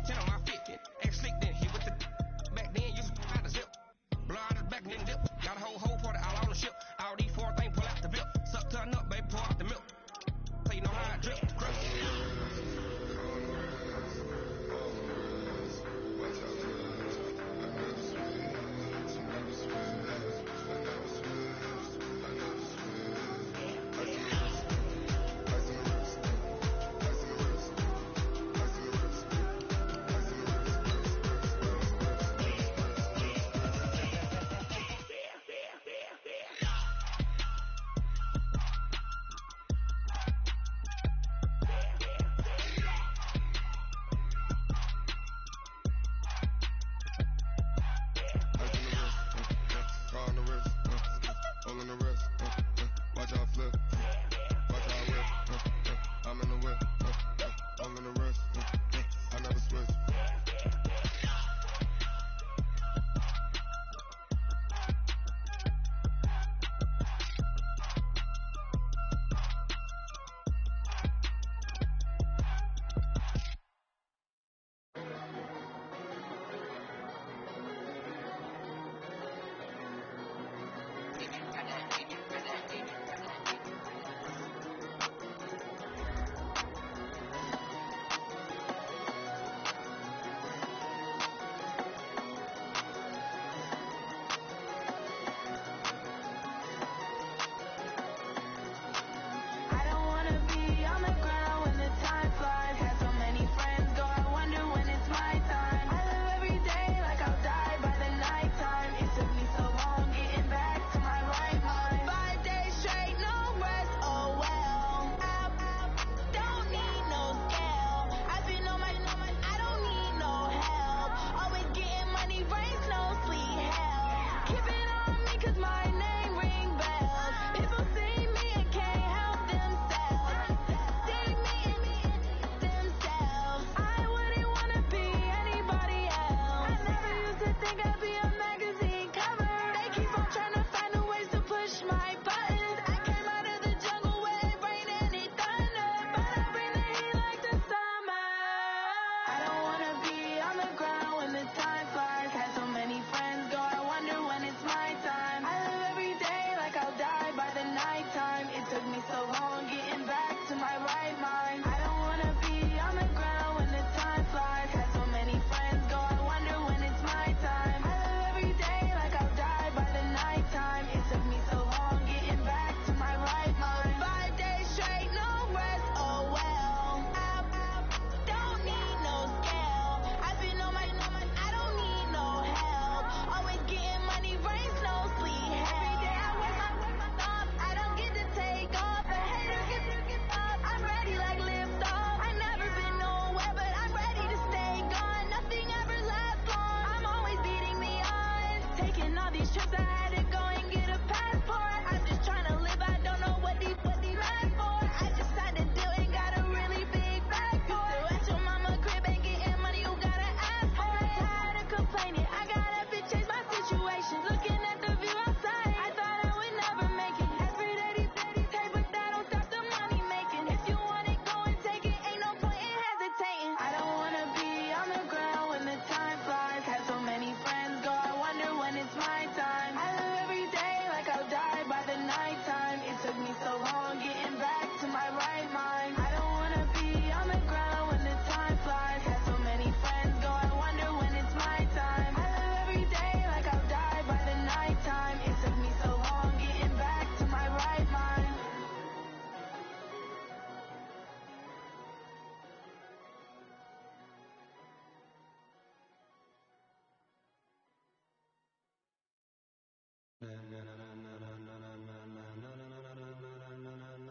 10 on my 50. Act slick then hit with the back then used to out the zip. Blow out his back and then dip. Got a whole party all on the ship. All these four things pull out the bip. Suck to a nut, baby, pour out the milk. So you know how I drip.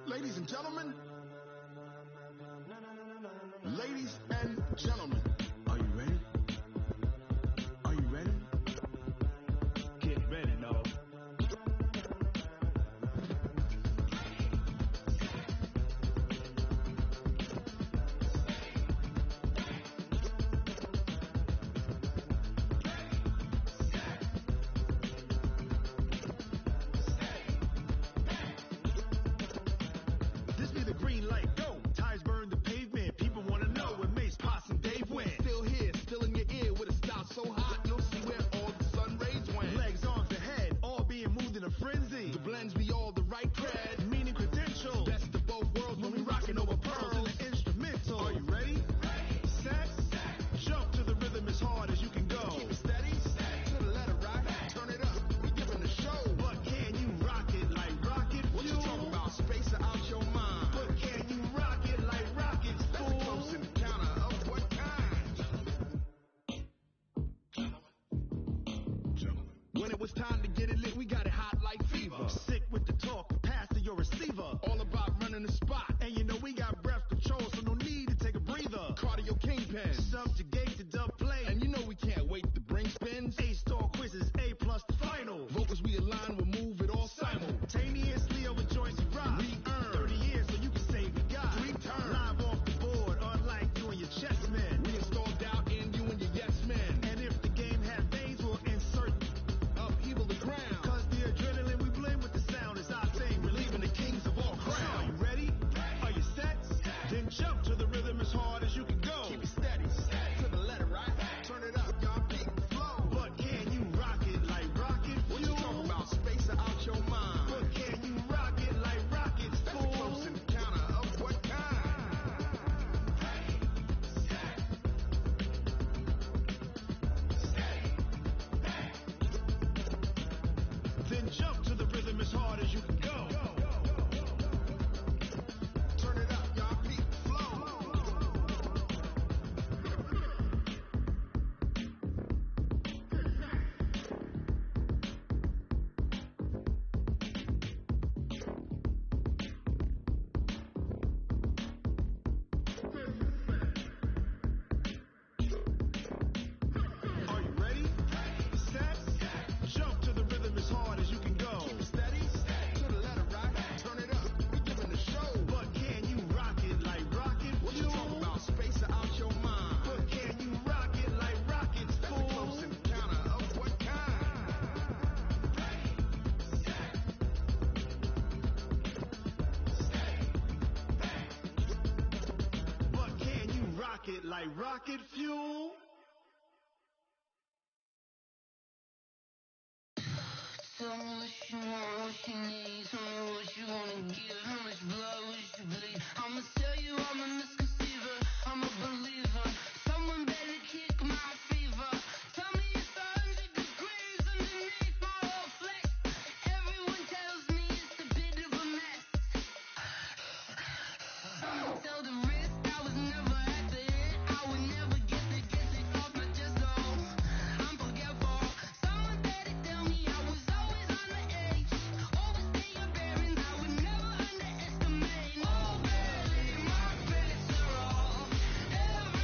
Ladies and gentlemen, ladies and gentlemen, are you ready? Are you ready? Get ready, dog. This be the green light, go. Tires burn the pavement. People wanna know where Mace, Potts, and Dave went. it's time to get it lit. We got it hot like fever. Sick with the talk, pass to your receiver. All about running the spot. And you know we got breath control, so no need to take a breather. Cardio kingpin, subjugate the dub play. And you know we can't wait to bring spins. A-star quizzes, A+ the final. Vocals we align, we'll move it all simultaneously over joints you rock. We earn 30 years so you can save your guy. 3 turns, live off the board, unlike you and your chess men. We installed doubt in you and your yes men. And if the game had veins, we'll insert upheaval the ground. Cause the adrenaline we blend with the sound is our thing, relieving the kings of all crowns. Are you ready? Are you set? Then jump to the rhythm as hard as you can go. Keep it steady, to the letter, right? Turn it up, y'all, peak flow. But can you rock it like rocket fuel? What you talking about? Space out your mind. But can you rock it like rockets, fool? That's a close encounter of what kind? Then jump to the rhythm as hard as you can go. Turn it up, y'all, peak flow. Are you ready? Set? Jump to the rhythm as hard as you can go. Keep it steady, to the letter, right? Turn it up, we giving the show. But can you rock it like rocket fuel? What you talking about? Space out your mind. But can you rock it like rockets, fool? That's a close encounter of what kind? But can you rock it like rocket fuel? Tell me what you want, what you need. Tell me what you wanna give. How much blood would you bleed? I'ma tell you I'm a misconceiver. I'm a believer. Someone better kick my fever. Tell me it's 100 degrees underneath my whole flesh. Everyone tells me it's a bit of a mess. Someone tell the risk I was never at the hit. I would never get it off my chest. Oh, I'm forgetful. Someone better tell me I was always on the edge. Overstay your bearings, I would never underestimate. Oh, baby, my bets are off. Every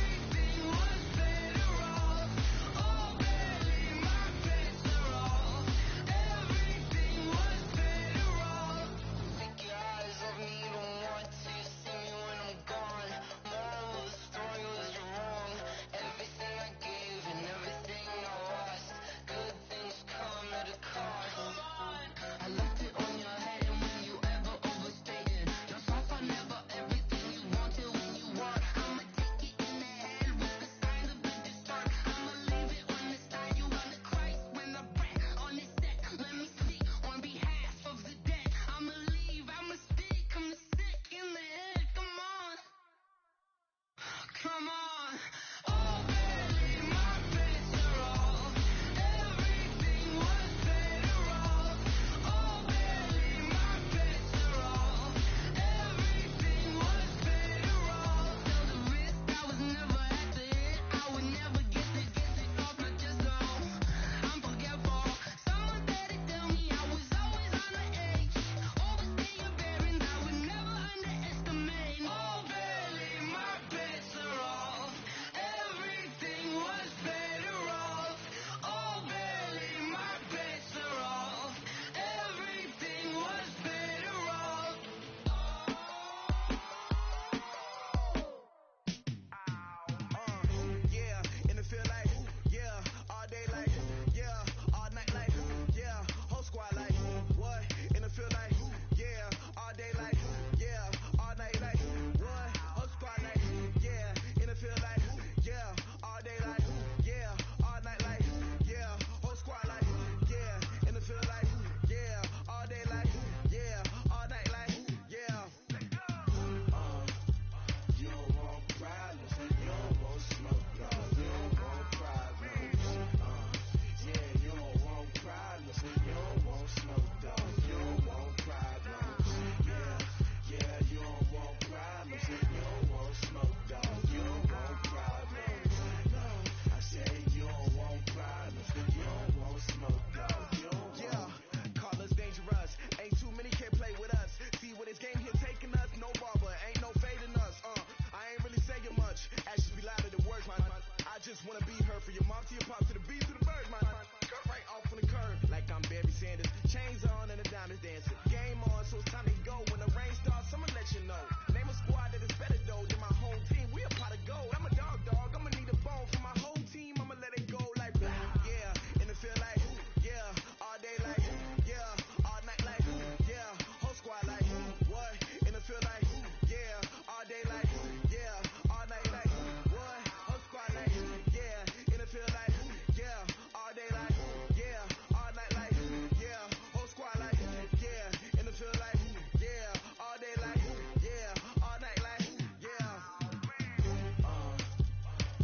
be heard from your mom to your pop to the beat to the bird, man. Cut right off on the curb, like I'm Barry Sanders. Chains on and the diamonds dancing. Game on, so it's time to go. When the rain starts, I'ma let you know. Name a squad that is better though than my home team. We a pot of gold. I'm a dog. I'ma need a bone for my whole team. I'ma let it go like blah, yeah. And it feel like, yeah. All day like, yeah. All night like, yeah. Whole squad like, what? And it feel like, yeah. All day like, yeah. All night like, what? Whole squad like, yeah. And it feel like, yeah. All day like, yeah. All night like, yeah. Whole squad like, yeah. And it feel like, yeah. All day like, yeah. All night like, yeah.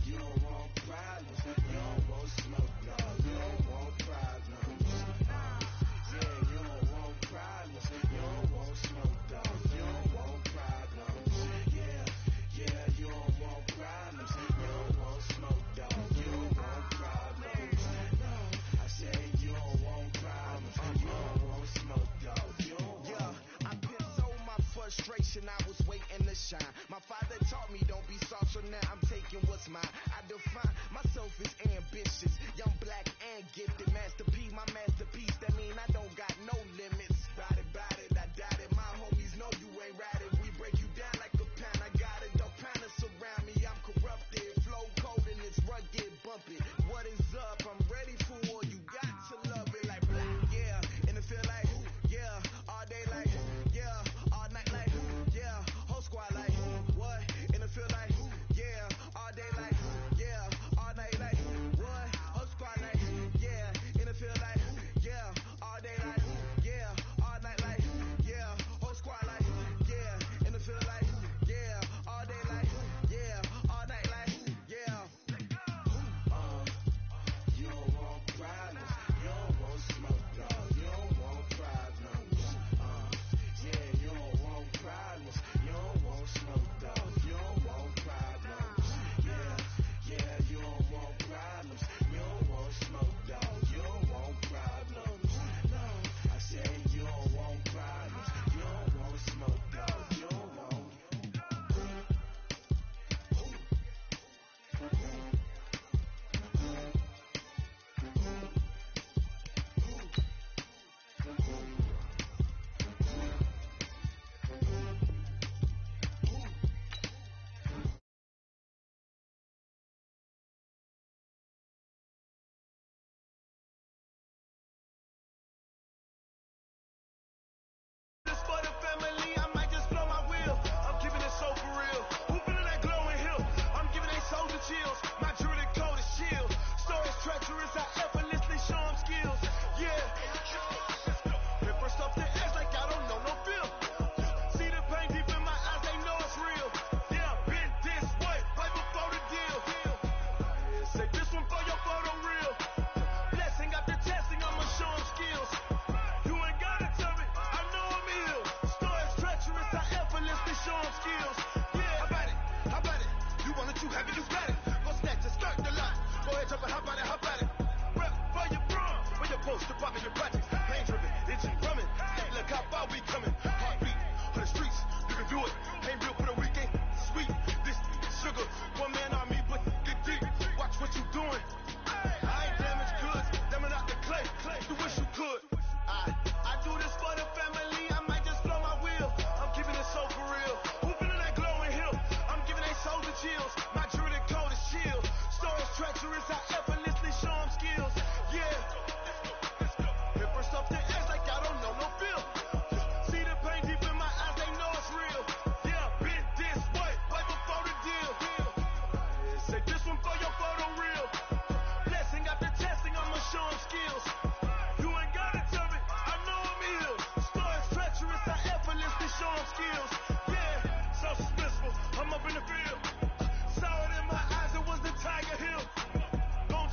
You don't want problems. You don't want smoke, no. You don't want problems. Yeah, you don't want problems. You don't want smoke, dog. You don't want problems. Yeah, you don't want problems. You don't want smoke, dog. You don't want problems. No, I said you don't want problems. You don't want smoke, dog. You don't want. Yeah, I pissed so my frustration. I was waiting to shine. My father taught me don't be soft, so now I'm taking what's mine. I define myself as ambitious, young, black, and gifted. Master P, my masterpiece. That mean I don't got no limits. Bout it, I doubt it. My homies know you ain't ratted. We break you down like a pound. I got it, dog pounders surround me. I'm corrupted, flow cold and it's rugged, bumpy. What is up? I'm ready for war. You got to love it like blah, yeah. And it feel like, yeah. All day like, yeah. All night like, yeah. Whole squad like, what? And it feel like, yeah. All day like, yeah. All night like, what? Whole squad like, yeah. And it feel like, yeah. All day like, yeah. All night like, yeah. Whole squad like, yeah. And it feel like, yeah. All day like, yeah. All night like, yeah. You don't want problems. You don't want smoke, dog. You don't want problems. Yeah, you don't want problems. You don't want smoke, dog. You don't want problems. Yeah, you don't want problems. You don't want smoke, dog. You don't want problems. No, I said you don't want problems. You don't want smoke, dog. You don't want. This for the family, I might just blow my wheel. I'm giving it so for real. Who feeling that glowing hill? I'm giving they soldier chills. My jewelry coat is shield. Stories treacherous, I effortlessly show them skills. Yeah. Hit first off the edge like I don't know no feel. See the pain deep in my eyes, they know it's real. Yeah, been this way, right before the deal. Say this one for your photo reel. Blessing after testing, I'ma show them skills. You ain't gotta tell me, I know I'm ill. Stories treacherous, I effortlessly show them skills. Yeah, how about it? You want it, you have it, you got it. Go snatch it, start the lot. Go ahead, jump it, how about it? Rep for your brum, for your post, to pop in your projects. Pain driven, itching, drumming. Hey, look how far we coming. Heartbeat on the streets, you can do it. Ain't real for the weekend, sweet. This sugar, one man army, but get deep. Watch what you doing. I ain't damaged goods, damn it out the clay. You wish you could. I do this for the family, I might just blow my wheel. I'm giving it so for real. Who feeling that glowing hill? I'm giving they soldier chills. My jewelry coat is shield. Stories treacherous, I effortlessly show them skills. Yeah. Hit first off the edge like I don't know no feel. See the pain deep in my eyes, they know it's real. Yeah, been this way, right before the deal. Say this one for your photo reel. Blessing after testing, I'ma show them skills. You ain't gotta tell me, I know I'm ill. Stories treacherous, I effortlessly show them skills. Yeah, so suspenseful, I'm up in the field. Saw it in my eyes, it was the Tiger Hill. Gon'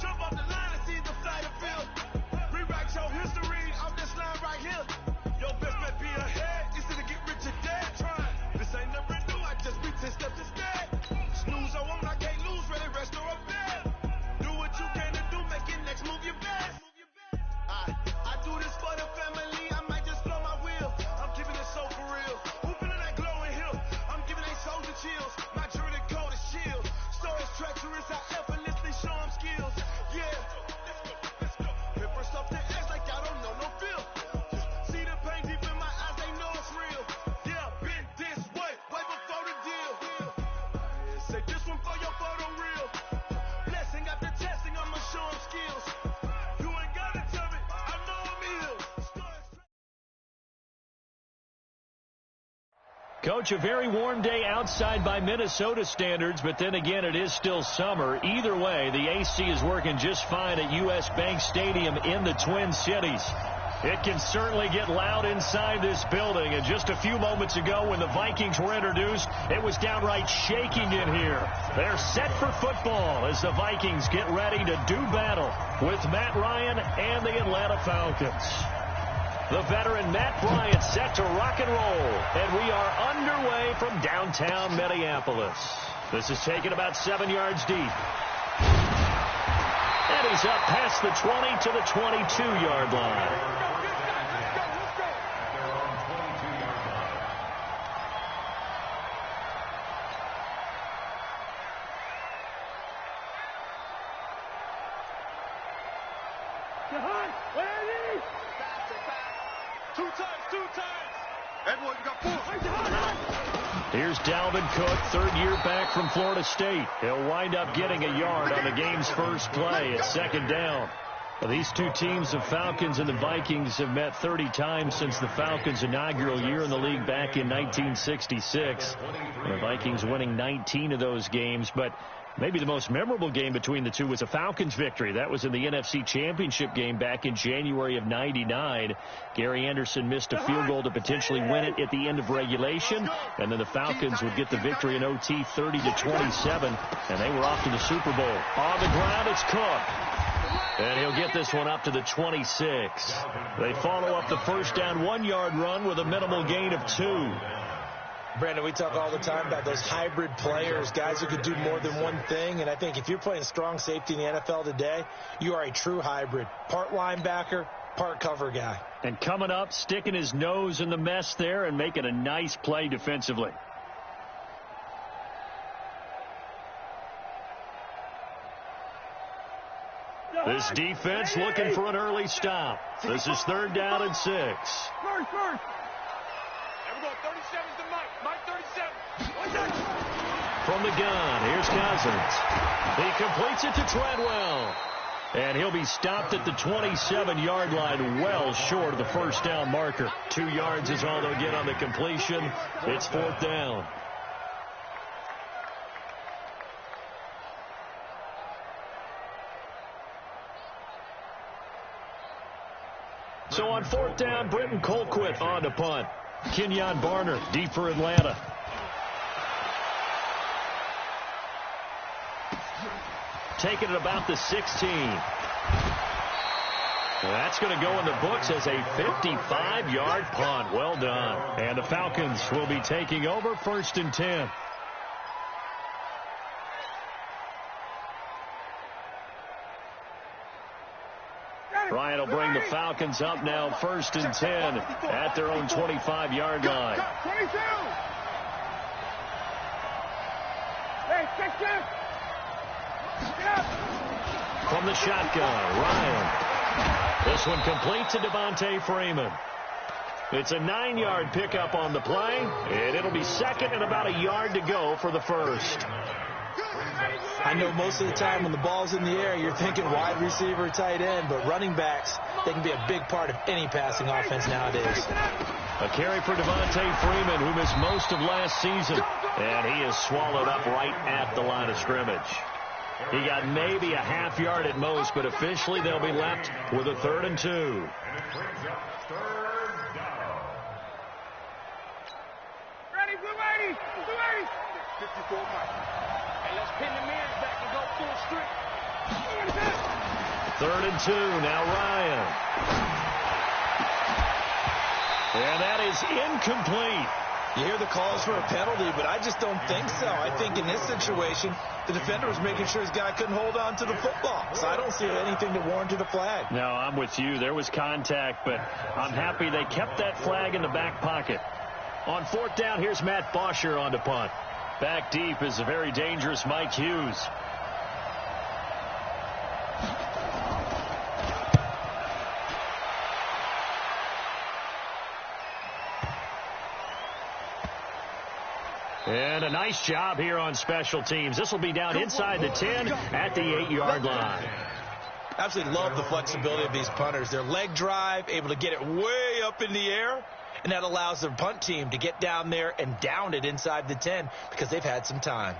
Coach, a very warm day outside by Minnesota standards, but then again, it is still summer. Either way, the AC is working just fine at U.S. Bank Stadium in the Twin Cities. It can certainly get loud inside this building, and just a few moments ago when the Vikings were introduced, it was downright shaking in here. They're set for football as the Vikings get ready to do battle with Matt Ryan and the Atlanta Falcons. The veteran Matt Bryant set to rock and roll, and we are underway from downtown Minneapolis. This is taken about 7 yards deep. And he's up past the 20 to the 22-yard line. Here's Dalvin Cook, third year back from Florida State. He'll wind up getting a yard on the game's first play at second down. Well, these two teams, the Falcons and the Vikings, have met 30 times since the Falcons' inaugural year in the league back in 1966. The Vikings winning 19 of those games, but maybe the most memorable game between the two was a Falcons victory. That was in the NFC Championship game back in January of '99. Gary Anderson missed a field goal to potentially win it at the end of regulation, and then the Falcons would get the victory in OT 30-27, and they were off to the Super Bowl. On the ground, it's Cook. And he'll get this one up to the 26. They follow up the first down 1-yard run with a minimal gain of 2. Brandon, we talk all the time about those hybrid players, guys who could do more than one thing. And I think if you're playing strong safety in the NFL today, you are a true hybrid. Part linebacker, part cover guy. And coming up, sticking his nose in the mess there and making a nice play defensively. This defense looking for an early stop. This is third down and 6. First. There we go. 37's the Mike 37. From the gun, here's Cousins. He completes it to Treadwell. And he'll be stopped at the 27-yard line, well short of the first down marker. 2 yards is all they'll get on the completion. It's fourth down. So on fourth down, Britton Colquitt on to punt. Kenyon Barner deep for Atlanta. Taking it about the 16. That's going to go in the books as a 55-yard punt. Well done. And the Falcons will be taking over first and 10. Bryant will bring the Falcons up now first and 10 at their own 25-yard line. From the shotgun, Ryan. This one complete to Devontae Freeman. It's a 9-yard pickup on the play, and it'll be second and about a yard to go for the first. I know most of the time when the ball's in the air, you're thinking wide receiver, tight end, but running backs, they can be a big part of any passing offense nowadays. A carry for Devontae Freeman, who missed most of last season, and he is swallowed up right at the line of scrimmage. He got maybe a half yard at most, but officially they'll be left with a 3rd and 2. Ready, blue 80. 54 Mike. Hey, let's pin the mirrors back and go full strip. 3rd and 2, now Ryan. And that is incomplete. You hear the calls for a penalty, but I just don't think so. I think in this situation, the defender was making sure his guy couldn't hold on to the football. So I don't see anything that warranted a flag. No, I'm with you. There was contact, but I'm happy they kept that flag in the back pocket. On fourth down, here's Matt Bosher on to punt. Back deep is a very dangerous Mike Hughes. And a nice job here on special teams. This will be down inside the 10 at the 8-yard line. Absolutely love the flexibility of these punters. Their leg drive, able to get it way up in the air, and that allows the punt team to get down there and down it inside the 10 because they've had some time.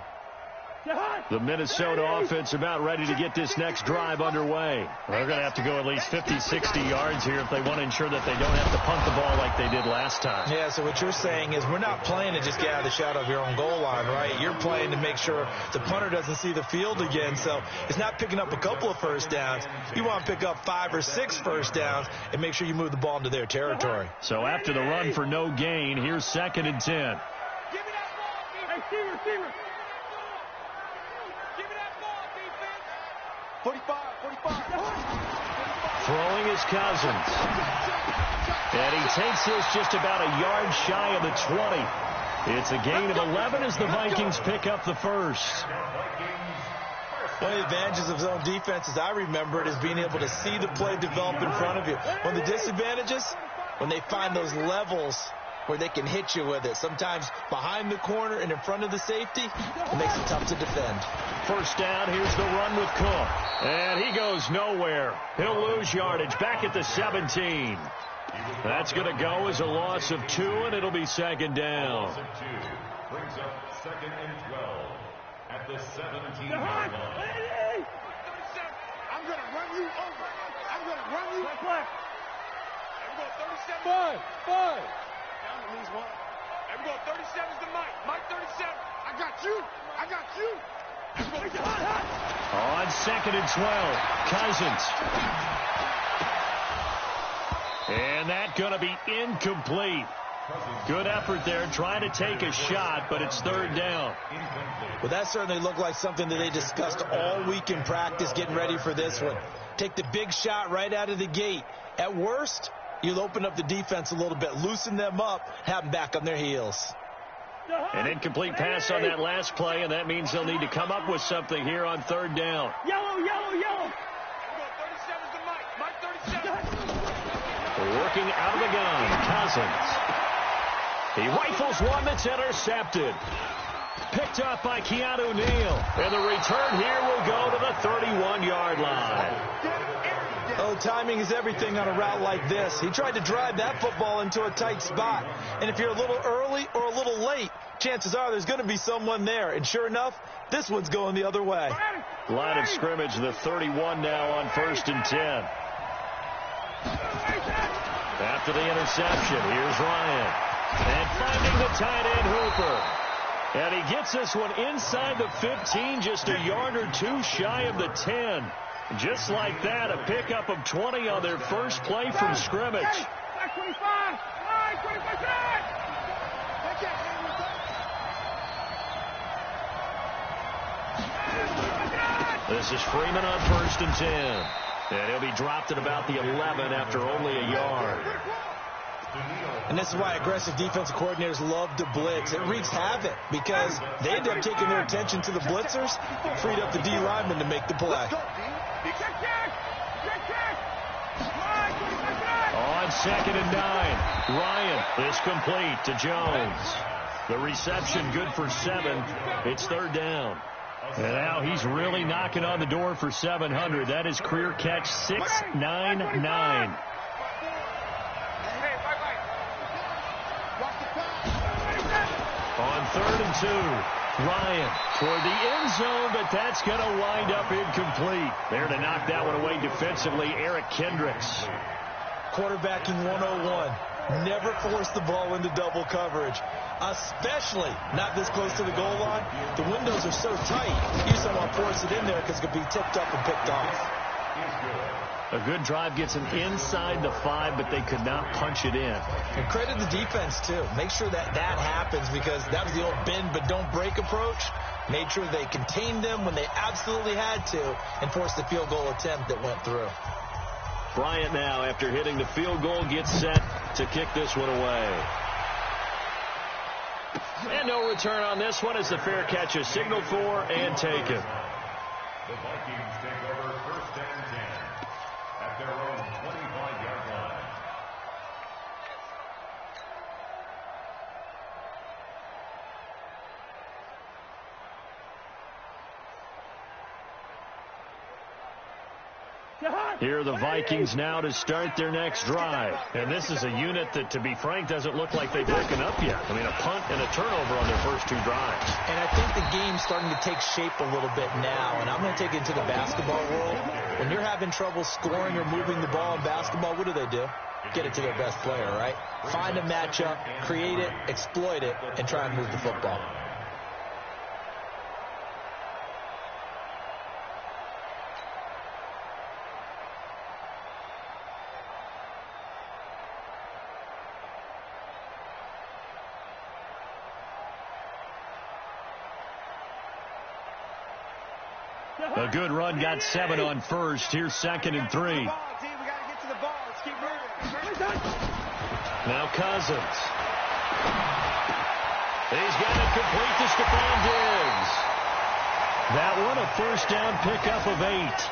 The Minnesota offense about ready to get this next drive underway. They're going to have to go at least 50, 60 yards here if they want to ensure that they don't have to punt the ball like they did last time. Yeah, so what you're saying is we're not playing to just get out of the shadow of your own goal line, right? You're playing to make sure the punter doesn't see the field again. So it's not picking up a couple of first downs. You want to pick up 5 or 6 first downs and make sure you move the ball into their territory. So after the run for no gain, here's 2nd and 10. Give me that ball, defense. Hey, receiver. 45. Throwing is Cousins. And he takes this just about a yard shy of the 20. It's a gain of 11 as the Vikings pick up the first. One of the advantages of zone defense, as I remember it, is being able to see the play develop in front of you. One of the disadvantages, when they find those levels where they can hit you with it. Sometimes behind the corner and in front of the safety, it makes it tough to defend. First down, here's the run with Cook. And he goes nowhere. He'll lose yardage back at the 17. That's going to go as a loss of 2, and it'll be 2nd down. Brings up 2nd and 12 at the 17-yard line. I'm going to run you over. I'm going to run you. There we go, 37. 5. Down to lose 1. There we go, 37's the Mike. Mike 37. I got you. On 2nd and 12, Cousins. And that's going to be incomplete. Good effort there, trying to take a shot, but it's 3rd down. Well, that certainly looked like something that they discussed all week in practice getting ready for this one. Take the big shot right out of the gate. At worst, you'll open up the defense a little bit, loosen them up, have them back on their heels. An incomplete pass on that last play, and that means they'll need to come up with something here on 3rd down. Yellow. 37's the Mike. Mike 37. Working out of the gun, Cousins. He rifles one that's intercepted. Picked up by Keanu Neal. And the return here will go to the 31-yard line. Oh, timing is everything on a route like this. He tried to drive that football into a tight spot. And if you're a little early or a little late, chances are there's going to be someone there. And sure enough, this one's going the other way. Line of scrimmage, the 31 now on 1st and 10. After the interception, here's Ryan. And finding the tight end Hooper. And he gets this one inside the 15, just a yard or 2 shy of the 10. Just like that, a pickup of 20 on their first play from scrimmage. This is Freeman on 1st and 10. And he'll be dropped at about the 11 after only a yard. And this is why aggressive defensive coordinators love to blitz. It wreaks havoc because they end up taking their attention to the blitzers, freed up the D lineman to make the play. On 2nd and 9, Ryan is complete to Jones. The reception good for 7. It's 3rd down. And now he's really knocking on the door for 700. That is career catch 699. On 3rd and 2, Ryan toward the end zone, but that's going to wind up incomplete. There to knock that one away defensively, Eric Kendricks. Quarterbacking 101. Never force the ball into double coverage, especially not this close to the goal line. The windows are so tight, you just don't want to force it in there because it could be tipped up and picked off. A good drive gets them inside the 5, but they could not punch it in. And credit the defense, too. Make sure that happens because that was the old bend but don't break approach. Made sure they contained them when they absolutely had to and forced the field goal attempt that went through. Bryant now, after hitting the field goal, gets set to kick this one away. And no return on this one as the fair catch is signaled for and taken. The Vikings take over 1st and 10 at their own 25-yard line. Here are the Vikings now to start their next drive. And this is a unit that, to be frank, doesn't look like they've broken up yet. I mean, a punt and a turnover on their first two drives. And I think the game's starting to take shape a little bit now. And I'm going to take it into the basketball world. When you're having trouble scoring or moving the ball in basketball, what do? Get it to their best player, right? Find a matchup, create it, exploit it, and try and move the football. A good run, got 7 on first. Here's 2nd and 3. Now Cousins. He's got it complete to Stephon Diggs. That one a first down pickup of 8.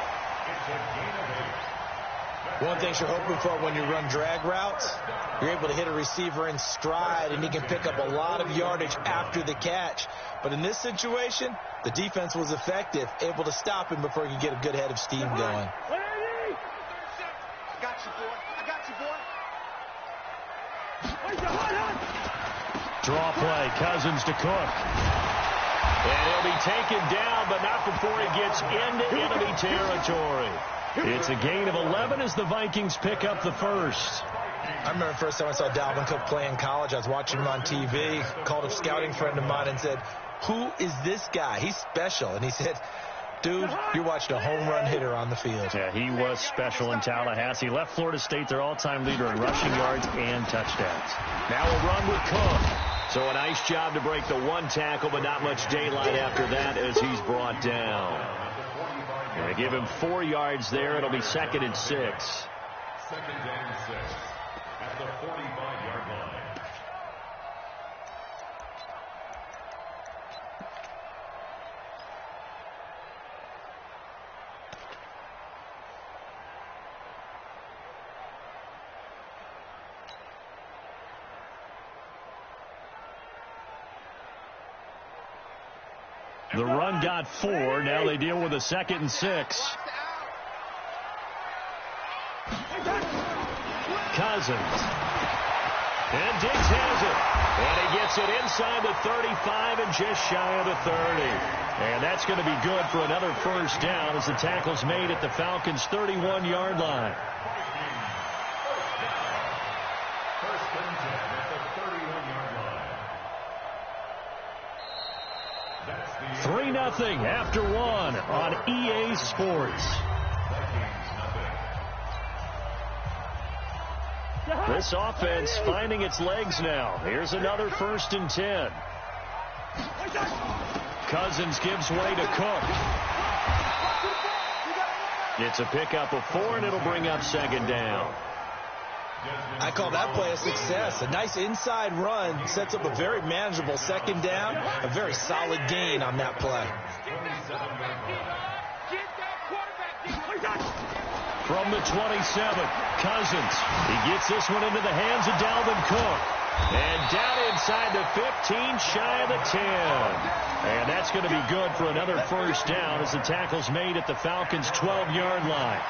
One thing you're hoping for when you run drag routes, you're able to hit a receiver in stride, and he can pick up a lot of yardage after the catch. But in this situation, the defense was effective, able to stop him before he could get a good head of steam going. I got you, boy. Draw play, Cousins to Cook. And he'll be taken down, but not before he gets into enemy territory. It's a gain of 11 as the Vikings pick up the first. I remember the first time I saw Dalvin Cook play in college. I was watching him on TV, called a scouting friend of mine and said, "Who is this guy? He's special." And he said, "Dude, you're watching a home run hitter on the field." Yeah, he was special in Tallahassee. Left Florida State their all-time leader in rushing yards and touchdowns. Now a run with Cook. So a nice job to break the one tackle, but not much daylight after that as he's brought down. Going to give him 4 yards there. It'll be 2nd and 6. 2nd and 6 at the 45-yard line. The run got 4. Now they deal with a 2nd and 6. Cousins. And Diggs has it. And he gets it inside the 35 and just shy of the 30. And that's going to be good for another first down as the tackle's made at the Falcons' 31-yard line. 3-0 after 1 on EA Sports. This offense finding its legs now. Here's another 1st and 10. Cousins gives way to Cook. It's a pickup of 4, and it'll bring up 2nd down. I call that play a success. A nice inside run sets up a very manageable 2nd down. A very solid gain on that play. From the 27, Cousins. He gets this one into the hands of Dalvin Cook. And down inside the 15, shy of the 10. And that's going to be good for another first down as the tackle's made at the Falcons' 12-yard line.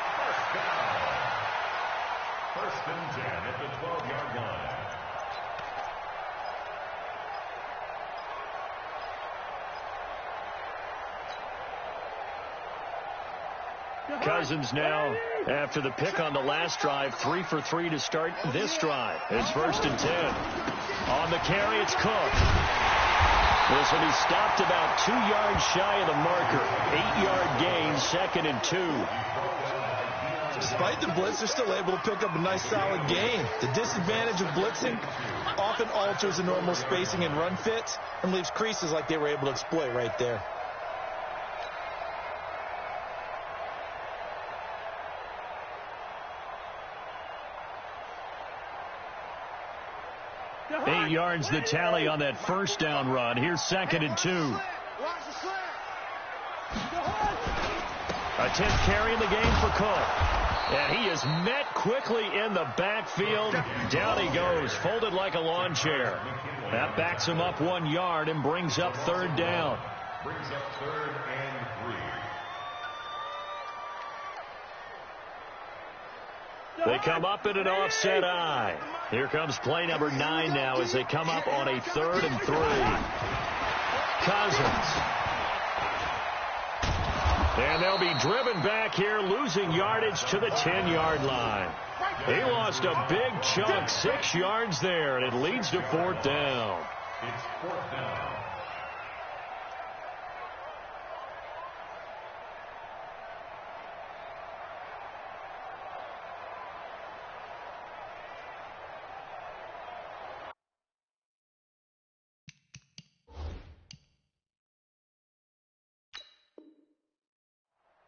1st and 10 at the 12-yard line. Cousins now, after the pick on the last drive, 3 for 3 to start this drive. It's 1st and 10. On the carry, it's Cook. This will be stopped about 2 yards shy of the marker. 8-yard gain, 2nd and 2. Despite the blitz, they're still able to pick up a nice solid gain. The disadvantage of blitzing often alters the normal spacing and run fits and leaves creases like they were able to exploit right there. Eight yards the tally on that first down run. Here's 2nd and 2. A 10th carry in the game for Cook. And he is met quickly in the backfield. Down he goes, folded like a lawn chair. That backs him up 1 yard and brings up 3rd down. Brings up 3rd and 3. They come up in an offset eye. Here comes play number 9 now as they come up on a 3rd and 3. Cousins. And they'll be driven back here, losing yardage to the 10-yard line. He lost a big chunk, 6 yards there, and it leads to 4th down. It's 4th down.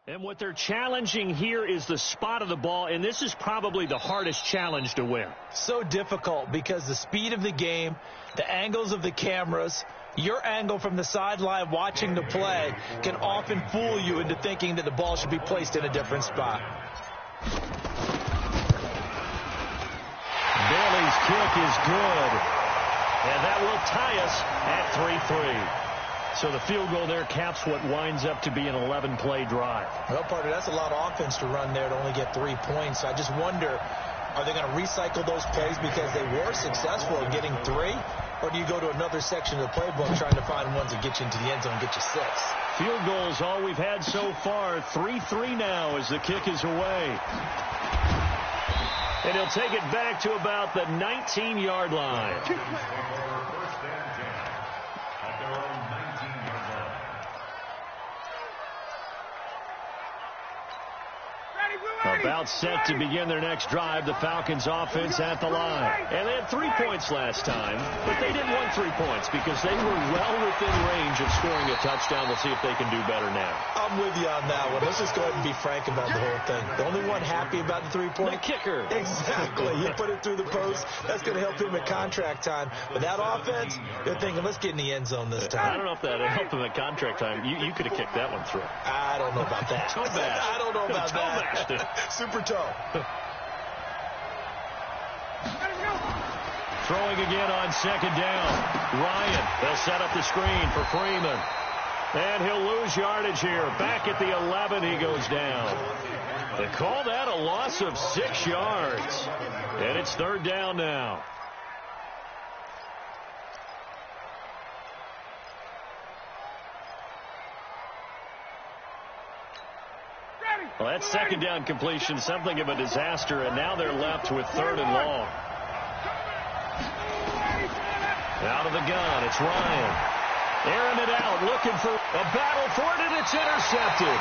And what they're challenging here is the spot of the ball, and this is probably the hardest challenge to win. So difficult because the speed of the game, the angles of the cameras, your angle from the sideline watching the play can often fool you into thinking that the ball should be placed in a different spot. Bailey's kick is good, and that will tie us at 3-3. So the field goal there caps what winds up to be an 11-play drive. Well, partner, that's a lot of offense to run there to only get 3 points. I just wonder, are they going to recycle those plays because they were successful in getting 3? Or do you go to another section of the playbook trying to find ones that get you into the end zone and get you 6? Field goals all we've had so far. 3-3 now as the kick is away. And he'll take it back to about the 19-yard line. About set to begin their next drive, the Falcons offense at the line. And they had 3 points last time, but they didn't want 3 points because they were well within range of scoring a touchdown. We'll see if they can do better now. I'm with you on that one. Let's just go ahead and be frank about the whole thing. The only one happy about the 3-point? The kicker. Exactly. You put it through the post. That's going to help him at contract time. But that offense, they're thinking, let's get in the end zone this time. I don't know if that helped him at contract time. You could have kicked that one through. I don't know about that. Toe bash. I don't know about that. Super toe. Throwing again on 2nd down. Ryan, they'll set up the screen for Freeman. And he'll lose yardage here. Back at the 11, he goes down. They call that a loss of 6 yards. And it's 3rd down now. Well, that 2nd down completion, something of a disaster, and now they're left with 3rd and long. Out of the gun, it's Ryan. Airing it out, looking for a battle for it, and it's intercepted.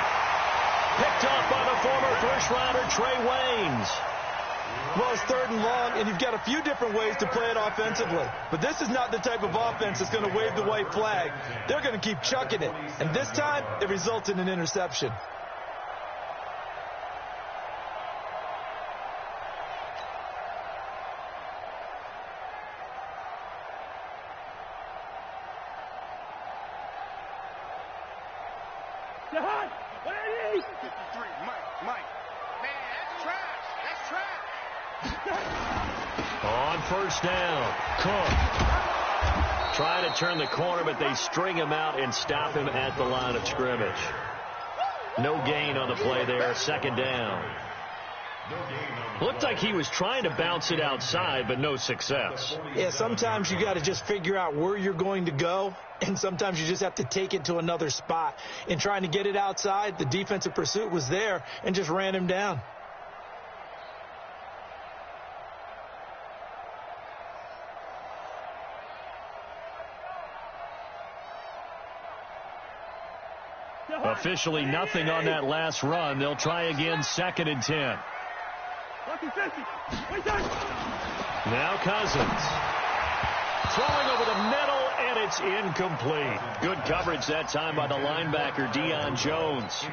Picked off by the former first-rounder Trey Waynes. Well, it's 3rd and long, and you've got a few different ways to play it offensively. But this is not the type of offense that's going to wave the white flag. They're going to keep chucking it. And this time, it results in an interception. On 1st down, Cook. Trying to turn the corner, but they string him out and stop him at the line of scrimmage. No gain on the play there, 2nd down. Looked like he was trying to bounce it outside, but no success. Yeah, sometimes you got to just figure out where you're going to go, and sometimes you just have to take it to another spot. In trying to get it outside, the defensive pursuit was there and just ran him down. Officially nothing on that last run. They'll try again, 2nd and 10. Now Cousins. Throwing over the middle, and it's incomplete. Good coverage that time by the linebacker, Deion Jones.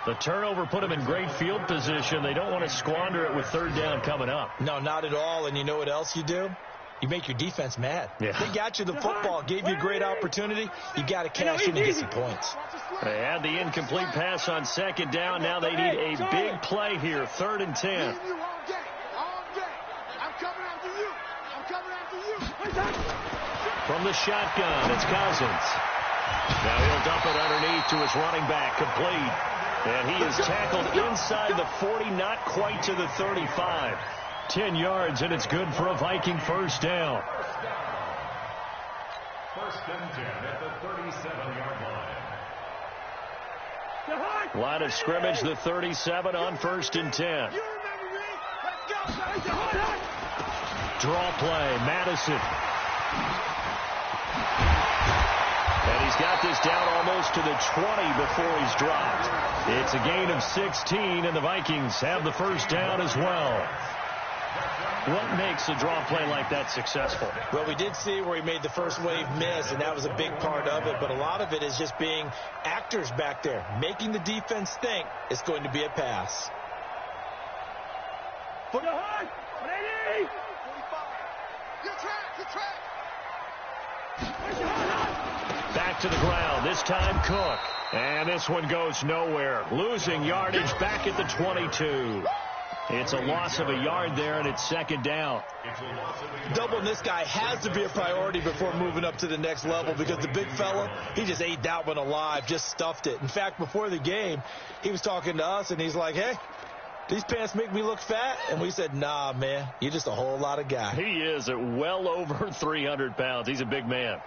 The turnover put him in great field position. They don't want to squander it with 3rd down coming up. No, not at all. And you know what else you do? You make your defense mad. Yeah. They got you the football, gave you a great opportunity. You got to cash in and get some points. They had the incomplete pass on 2nd down. Now they need a big play here, 3rd and 10. From the shotgun, it's Cousins. Now he'll dump it underneath to his running back, complete. And he is tackled inside the 40, not quite to the 35. 10 yards, and it's good for a Viking first down. First and 10 at the 37-yard line. Line of scrimmage, the 37 on first and 10. Draw play, Madison. And he's got this down almost to the 20 before he's dropped. It's a gain of 16, and the Vikings have the first down as well. What makes a draw play like that successful? Well, we did see where he made the first wave miss, and that was a big part of it. But a lot of it is just being actors back there, making the defense think it's going to be a pass. Put your hand! Ready! 45. Your track! Back to the ground, this time Cook. And this one goes nowhere. Losing yardage back at the 22. It's a loss of a yard there, and it's second down. Doubling this guy has to be a priority before moving up to the next level, because the big fella, he just ate that one alive, just stuffed it. In fact, before the game, he was talking to us, and he's like, hey, these pants make me look fat? And we said, nah, man, you're just a whole lot of guy. He is at well over 300 pounds. He's a big man.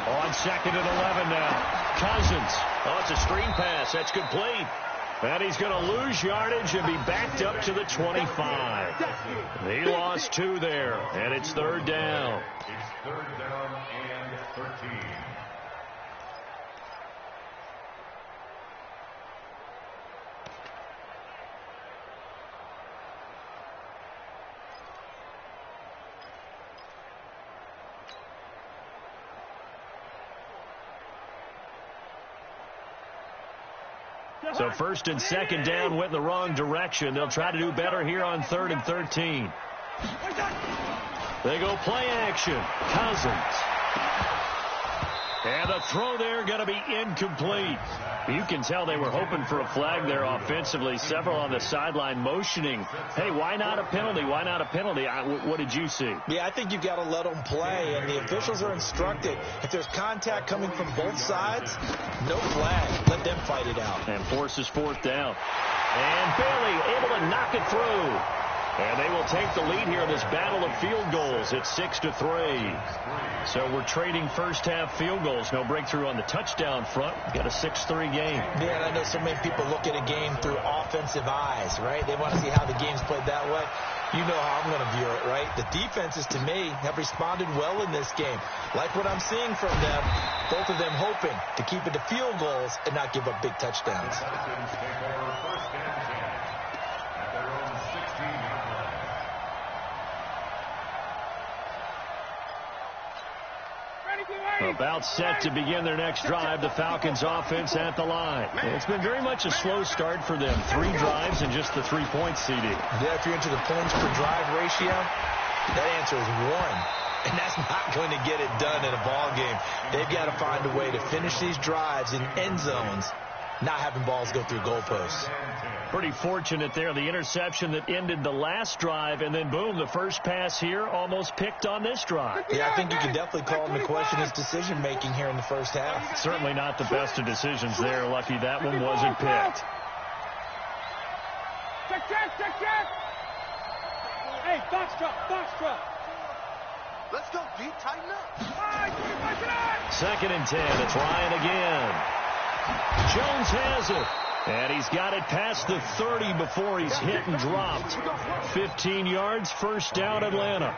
On second and 11 now. Cousins. Oh, it's a screen pass. That's complete. And he's going to lose yardage and be backed up to the 25. He lost 2 there, and it's third down. It's third down and 13. So first and second down went in the wrong direction. They'll try to do better here on third and 13. They go play action. Cousins. And the throw there going to be incomplete. You can tell they were hoping for a flag there offensively. Several on the sideline motioning. Hey, why not a penalty? Why not a penalty? What did you see? Yeah, I think you've got to let them play, and the officials are instructed. If there's contact coming from both sides, no flag. Let them fight it out. And forces fourth down. And Bailey able to knock it through. And they will take the lead here in this battle of field goals. It's 6-3. So we're trading first half field goals. No breakthrough on the touchdown front. We've got a 6-3 game. Yeah, and I know so many people look at a game through offensive eyes, right? They want to see how the game's played that way. You know how I'm going to view it, right? The defenses, to me, have responded well in this game. Like what I'm seeing from them, both of them hoping to keep it to field goals and not give up big touchdowns. About set to begin their next drive, the Falcons offense at the line. It's been very much a slow start for them. 3 drives and just the 3 points, CD. Yeah, if you're into the points per drive ratio, that answer is 1. And that's not going to get it done in a ball game. They've got to find a way to finish these drives in end zones, not having balls go through goalposts. Pretty fortunate there. The interception that ended the last drive, and then boom, the first pass here almost picked on this drive. Yeah, I think you can definitely call him to question his decision-making here in the first half. Certainly not the best of decisions there. Lucky that one wasn't picked. Check. Hey, box truck. Let's go, D. Tighten up. Second and 10. It's Ryan again. Jones has it. And he's got it past the 30 before he's hit and dropped. 15 yards, first down, Atlanta.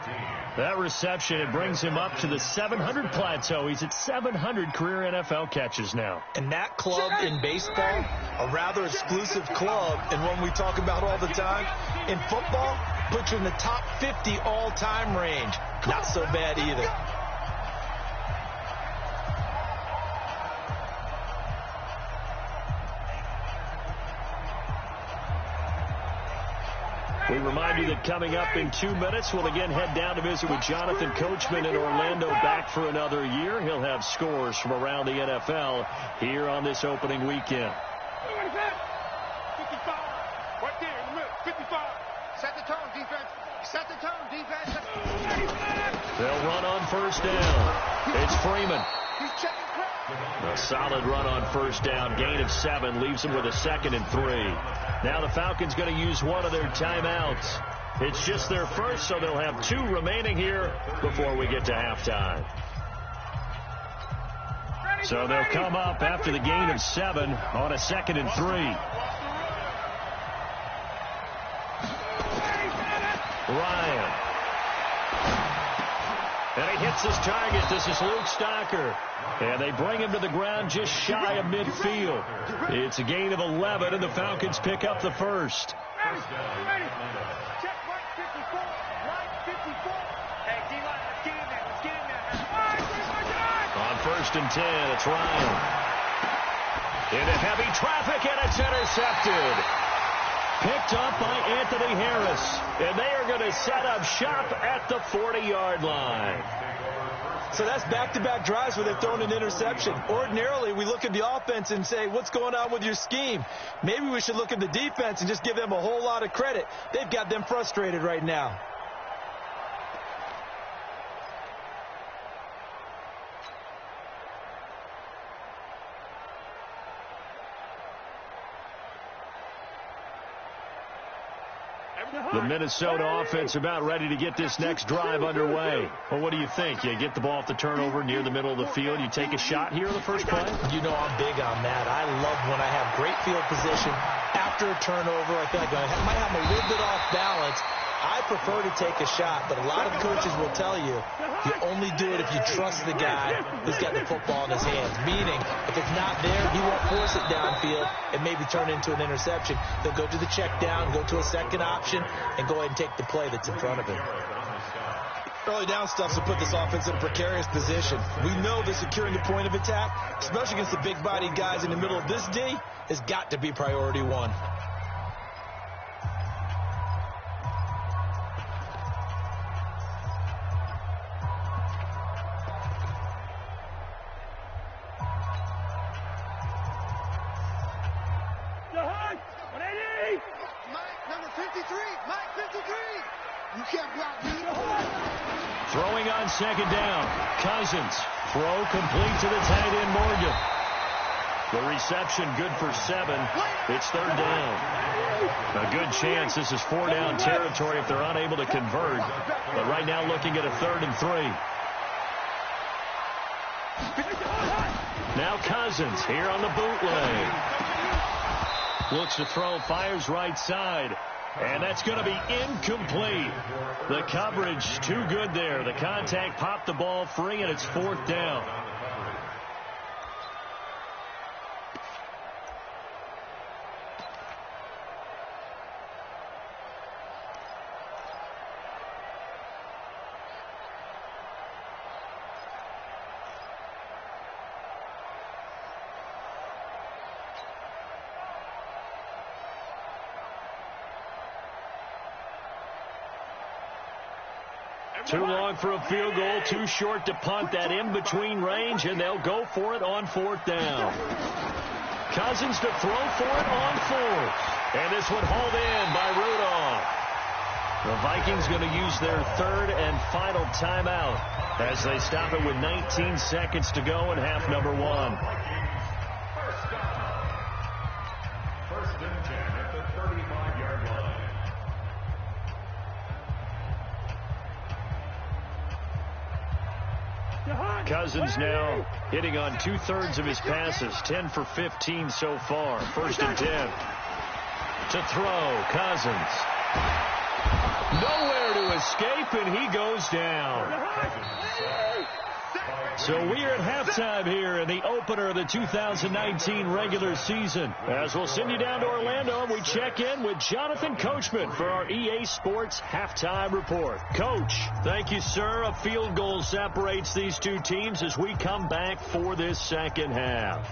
That reception, it brings him up to the 700 plateau. He's at 700 career NFL catches now. And that club in baseball, a rather exclusive club, and one we talk about all the time. In football, puts you in the top 50 all-time range. Not so bad either. We remind you that coming up in 2 minutes, we'll again head down to visit with Jonathan Coachman in Orlando, back for another year. He'll have scores from around the NFL here on this opening weekend. 55. Right there in the middle. 55. Set the tone, defense. They'll run on first down. It's Freeman. A solid run on first down. Gain of 7 leaves them with a 2nd and 3. Now the Falcons going to use one of their timeouts. It's just their first, so they'll have 2 remaining here before we get to halftime. So they'll come up after the gain of 7 on a 2nd and 3. Ryan. And he hits his target. This is Luke Stocker. And they bring him to the ground just shy of midfield. It's a gain of 11, and the Falcons pick up the first. On first and 10, it's Ryan. Into heavy traffic, and it's intercepted. Picked up by Anthony Harris. And they are going to set up shop at the 40-yard line. So that's back-to-back drives where they've thrown an interception. Ordinarily, we look at the offense and say, what's going on with your scheme? Maybe we should look at the defense and just give them a whole lot of credit. They've got them frustrated right now. The Minnesota offense about ready to get this next drive underway. Well, what do you think? You get the ball off the turnover near the middle of the field. You take a shot here in the first play? You know I'm big on that. I love when I have great field position. After a turnover, I feel like I might have a little bit off balance. I prefer to take a shot, but a lot of coaches will tell you only do it if you trust the guy who's got the football in his hands. Meaning, if it's not there, he won't force it downfield and maybe turn it into an interception. He'll go to the check down, go to a second option, and go ahead and take the play that's in front of him. Early down stuff to put this offense in a precarious position. We know that securing the point of attack, especially against the big-bodied guys in the middle of this D, has got to be priority 1. Throwing on second down. Cousins. Throw complete to the tight end, Morgan. The reception good for 7. It's 3rd down. A good chance this is 4-down territory if they're unable to convert. But right now looking at a 3rd and 3. Now Cousins here on the bootleg. Looks to throw, fires right side. And that's going to be incomplete. The coverage too good there. The contact popped the ball free, and it's 4th down. Too long for a field goal, too short to punt. That in-between range, and they'll go for it on 4th down. Cousins to throw for it on 4th. And this one hauled in by Rudolph. The Vikings going to use their 3rd and final timeout as they stop it with 19 seconds to go in half number 1. First and 10 at the 35-yard line. Cousins now hitting on 2/3 of his passes, 10 for 15 so far. 1st and 10. To throw, Cousins. Nowhere to escape, and he goes down. So we are at halftime here in the opener of the 2019 regular season. As we'll send you down to Orlando, and we check in with Jonathan Coachman for our EA Sports Halftime Report. Coach, thank you, sir. A field goal separates these two teams as we come back for this second half.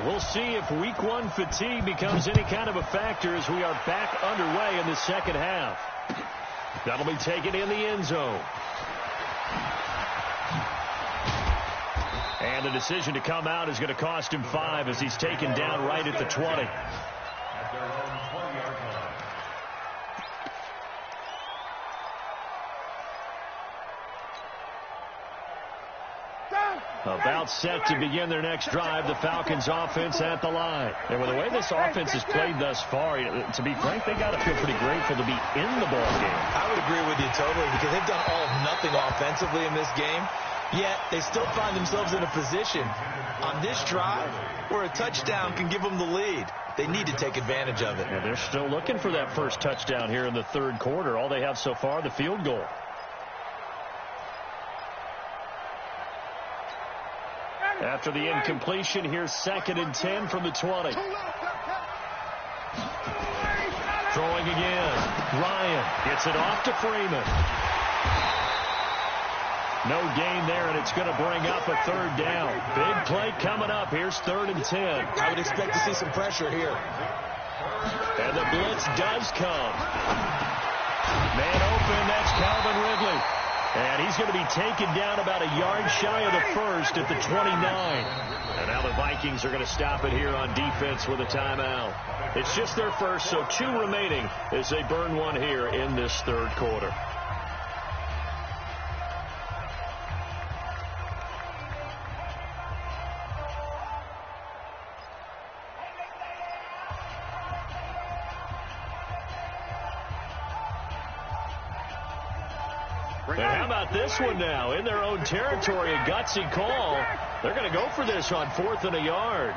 We'll see if week 1 fatigue becomes any kind of a factor as we are back underway in the second half. That'll be taken in the end zone. the decision to come out is going to cost him 5 as he's taken down right at the 20. At their own 20-yard line. About set to begin their next drive, the Falcons offense at the line. And with the way this offense has played thus far, to be frank, they got to feel pretty grateful to be in the ball game. I would agree with you totally because they've done all of nothing offensively in this game, yet they still find themselves in a position on this drive where a touchdown can give them the lead. They need to take advantage of it. And they're still looking for that first touchdown here in the third quarter. All they have so far, the field goal. After the incompletion, here's 2nd and 10 from the 20. Throwing again. Ryan gets it off to Freeman. No gain there, and it's going to bring up a 3rd down. Big play coming up. Here's 3rd and 10. I would expect to see some pressure here. And the blitz does come. Man open, that's Calvin Ridley. And he's going to be taken down about a yard shy of the first at the 29. And now the Vikings are going to stop it here on defense with a timeout. It's just their first, so 2 remaining as they burn one here in this third quarter. And how about this one now? In their own territory, a gutsy call. They're going to go for this on 4th and a yard.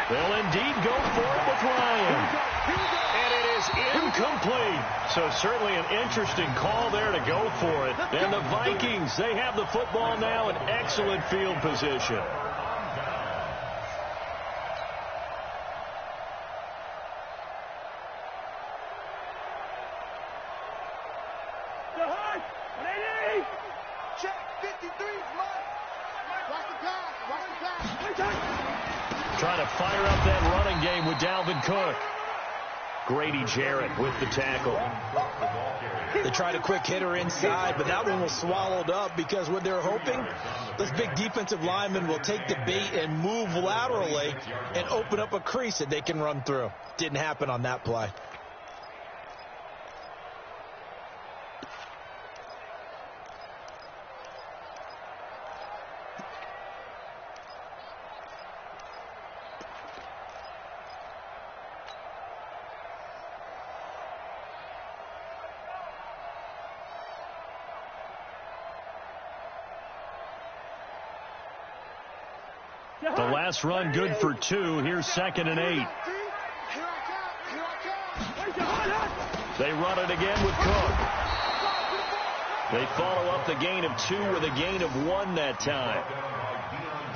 They'll indeed go for it with Ryan. And it is incomplete. So certainly an interesting call there to go for it. And the Vikings, they have the football now in excellent field position. Trying to fire up that running game with Dalvin Cook. Grady Jarrett with the tackle. They tried a quick hitter inside, but that one was swallowed up because what they're hoping, this big defensive lineman will take the bait and move laterally and open up a crease that they can run through. Didn't happen on that play. The last run good for 2. Here's 2nd and 8. They run it again with Cook. They follow up the gain of 2 with a gain of 1 that time.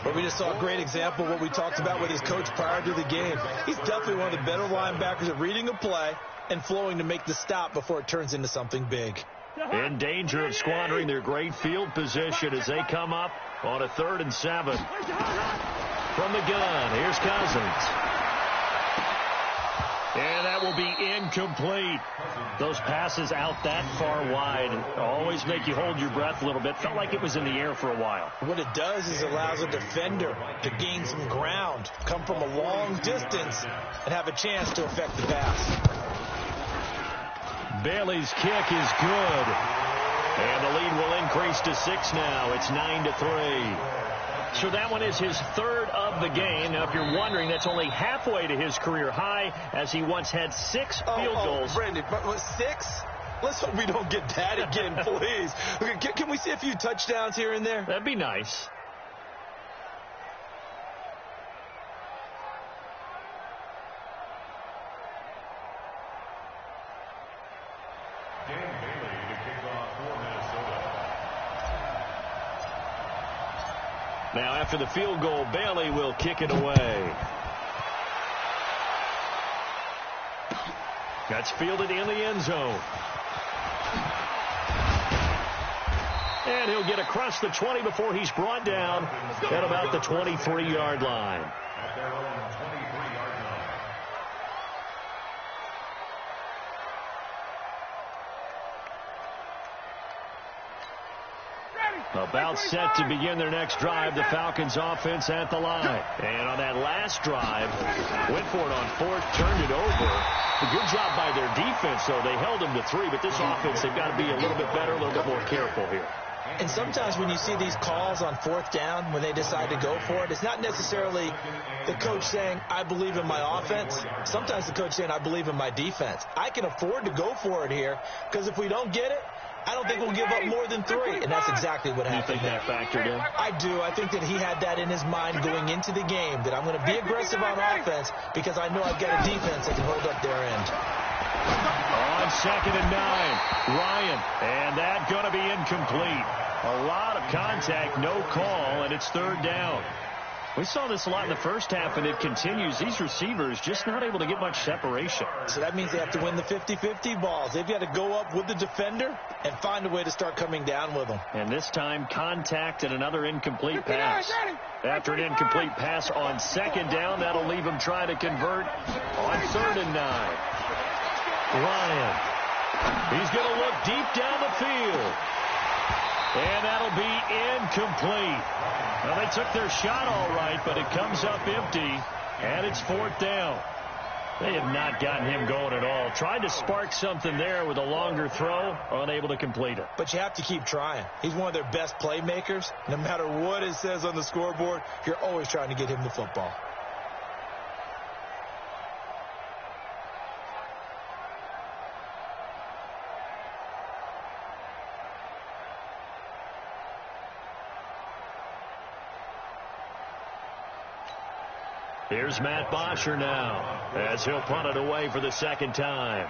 But we just saw a great example of what we talked about with his coach prior to the game. He's definitely one of the better linebackers at reading a play and flowing to make the stop before it turns into something big. In danger of squandering their great field position as they come up on a 3rd and 7. From the gun, here's Cousins. And that will be incomplete. Those passes out that far wide always make you hold your breath a little bit. Felt like it was in the air for a while. What it does is allows a defender to gain some ground, come from a long distance, and have a chance to affect the pass. Bailey's kick is good. And the lead will increase to 6 now. It's 9-3. So that one is his 3rd of the game. Now, if you're wondering, that's only halfway to his career high, as he once had 6 field goals. Brandon, but 6? Let's hope we don't get that again, please. Okay, can we see a few touchdowns here and there? That'd be nice. Now, after the field goal, Bailey will kick it away. That's fielded in the end zone. And he'll get across the 20 before he's brought down at about the 23-yard line. At their own 23-yard line. About set to begin their next drive, the Falcons offense at the line. And on that last drive, went for it on fourth, turned it over. A good job by their defense, though. They held them to 3, but this offense, they've got to be a little bit better, a little bit more careful here. And sometimes when you see these calls on fourth down, when they decide to go for it, it's not necessarily the coach saying, I believe in my offense. Sometimes the coach saying, I believe in my defense. I can afford to go for it here, because if we don't get it, I don't think we'll give up more than 3, and that's exactly what happened. You think that factored in? I do. I think that he had that in his mind going into the game, that I'm going to be aggressive on offense because I know I've got a defense that can hold up their end. On 2nd and 9, Ryan, and that going to be incomplete. A lot of contact, no call, and it's 3rd down. We saw this a lot in the first half, and it continues. These receivers just not able to get much separation. So that means they have to win the 50-50 balls. They've got to go up with the defender and find a way to start coming down with them. And this time, contact and another incomplete pass. After an incomplete pass on 2nd down, that'll leave them trying to convert on 3rd and 9. Ryan. He's going to look deep down the field. And that'll be incomplete. Well, they took their shot all right, but it comes up empty, and it's 4th down. They have not gotten him going at all. Tried to spark something there with a longer throw, unable to complete it. But you have to keep trying. He's one of their best playmakers. No matter what it says on the scoreboard, you're always trying to get him the football. Here's Matt Bosher now, as he'll punt it away for the 2nd time.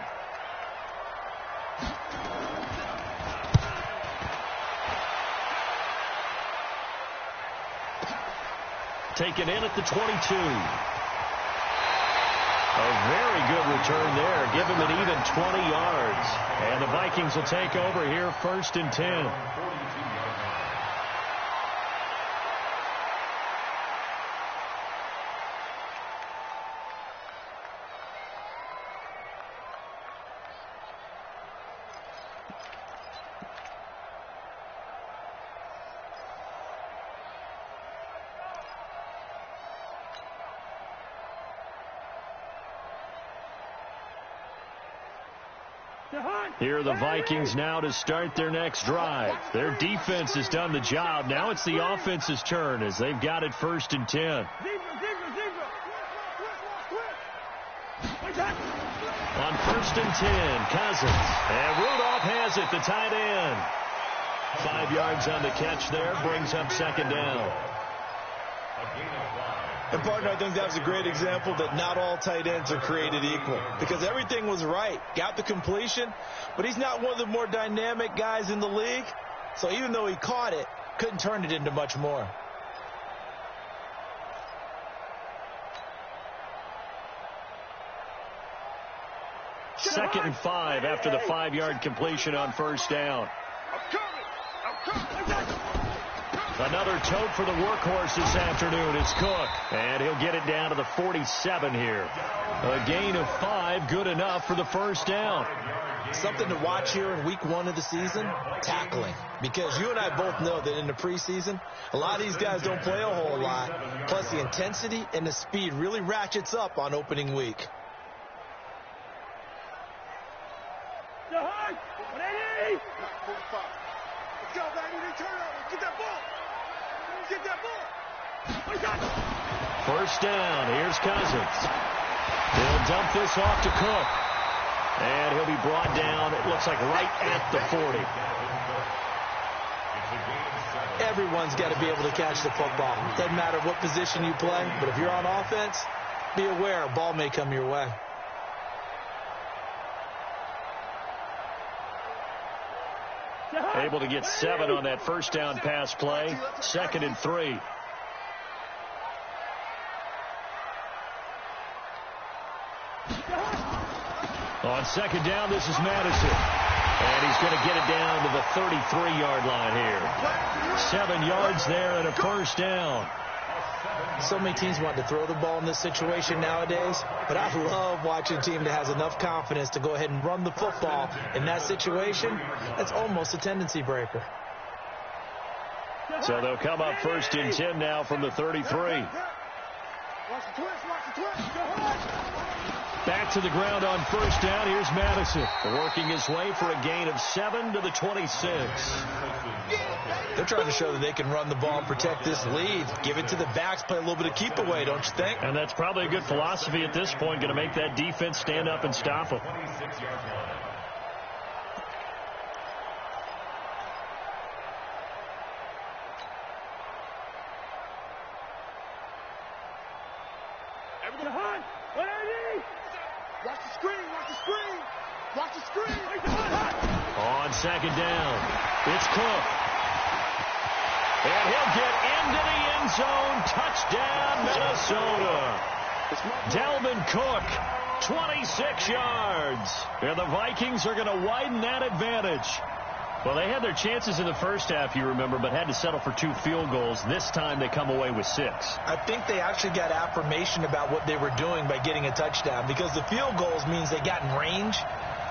Taken in at the 22. A very good return there. Give him an even 20 yards. And the Vikings will take over here 1st and 10. Here are the Vikings now to start their next drive. Their defense has done the job. Now it's the offense's turn as they've got it 1st and 10. On 1st and 10, Cousins. And Rudolph has it, the tight end. 5 yards on the catch there, brings up 2nd down. And, partner, I think that was a great example that not all tight ends are created equal, because everything was right. Got the completion, but he's not one of the more dynamic guys in the league. So even though he caught it, couldn't turn it into much more. Second and 5 after the 5-yard completion on 1st down. Another tote for the workhorse this afternoon. It's Cook, and he'll get it down to the 47 here. A gain of 5, good enough for the 1st down. Something to watch here in week 1 of the season, tackling. Because you and I both know that in the preseason, a lot of these guys don't play a whole lot. Plus the intensity and the speed really ratchets up on opening week. First down, here's Cousins. He'll dump this off to Cook. And he'll be brought down, it looks like right at the 40. Everyone's got to be able to catch the football. Doesn't matter what position you play, but if you're on offense, be aware a ball may come your way. Able to get 7 on that first down pass play. 2nd and 3. On 2nd down, this is Madison. And he's going to get it down to the 33-yard line here. 7 yards there and a 1st down. So many teams want to throw the ball in this situation nowadays, but I love watching a team that has enough confidence to go ahead and run the football in that situation. That's almost a tendency breaker. So they'll come up 1st and 10 now from the 33. Back to the ground on 1st down. Here's Madison working his way for a gain of 7 to the 26. They're trying to show that they can run the ball and protect this lead. Give it to the backs, play a little bit of keep away, don't you think? And that's probably a good philosophy at this point, going to make that defense stand up and stop them. On 2nd down, it's Cook. And he'll get into the end zone. Touchdown, Minnesota. Dalvin Cook, 26 yards. And the Vikings are going to widen that advantage. Well, they had their chances in the first half, you remember, but had to settle for 2 field goals. This time they come away with 6. I think they actually got affirmation about what they were doing by getting a touchdown, because the field goals means they got in range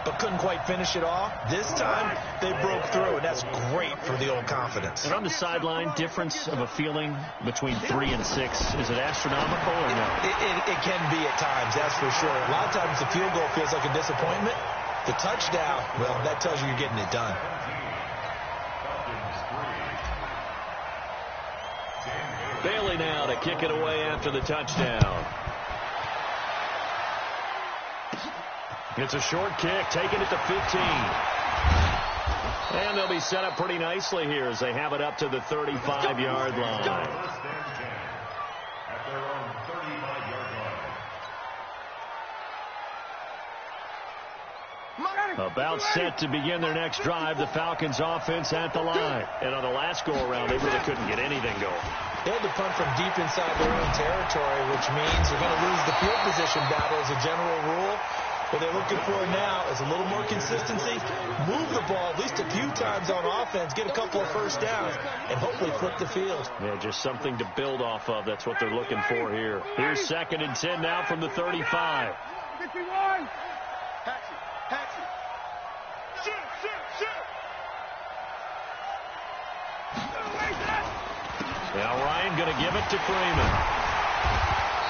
but couldn't quite finish it off. This time they broke through, and that's great for the old confidence. And on the sideline, difference of a feeling between 3 and 6, is it astronomical or no? It can be at times, that's for sure. A lot of times the field goal feels like a disappointment. The touchdown, well, that tells you you're getting it done. Bailey now to kick it away after the touchdown. It's a short kick, taking it to 15. And they'll be set up pretty nicely here as they have it up to the 35-yard line. First and 10 at their own 35-yard line. About set to begin their next drive, the Falcons offense at the line. And on the last go-around, they really couldn't get anything going. They had to punt from deep inside their own territory, which means they're going to lose the field position battle as a general rule. What they're looking for now is a little more consistency, move the ball at least a few times on offense, get a couple of first downs, and hopefully flip the field. Yeah, just something to build off of. That's what they're looking for here. Here's 2nd and 10 now from the 35. Now Ryan going to give it to Freeman.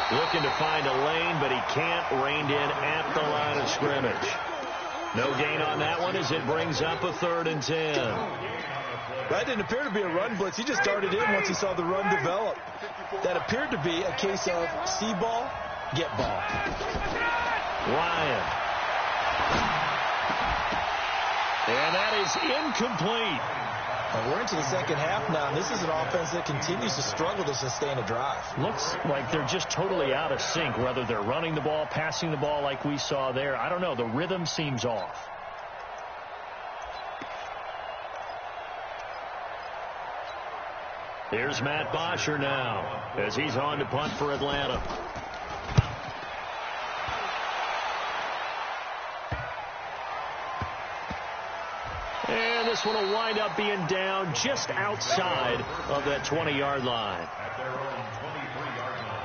Looking to find a lane, but he can't. Reined in at the line of scrimmage. No gain on that one as it brings up a 3rd and 10. That didn't appear to be a run blitz. He just darted in once he saw the run develop. That appeared to be a case of see ball, get ball. Ryan. And that is incomplete. We're into the second half now, and this is an offense that continues to struggle to sustain a drive. Looks like they're just totally out of sync, whether they're running the ball, passing the ball like we saw there. I don't know. The rhythm seems off. Here's Matt Bosher now as he's on to punt for Atlanta. And this one will wind up being down just outside of that 20-yard line. At their own 23-yard line.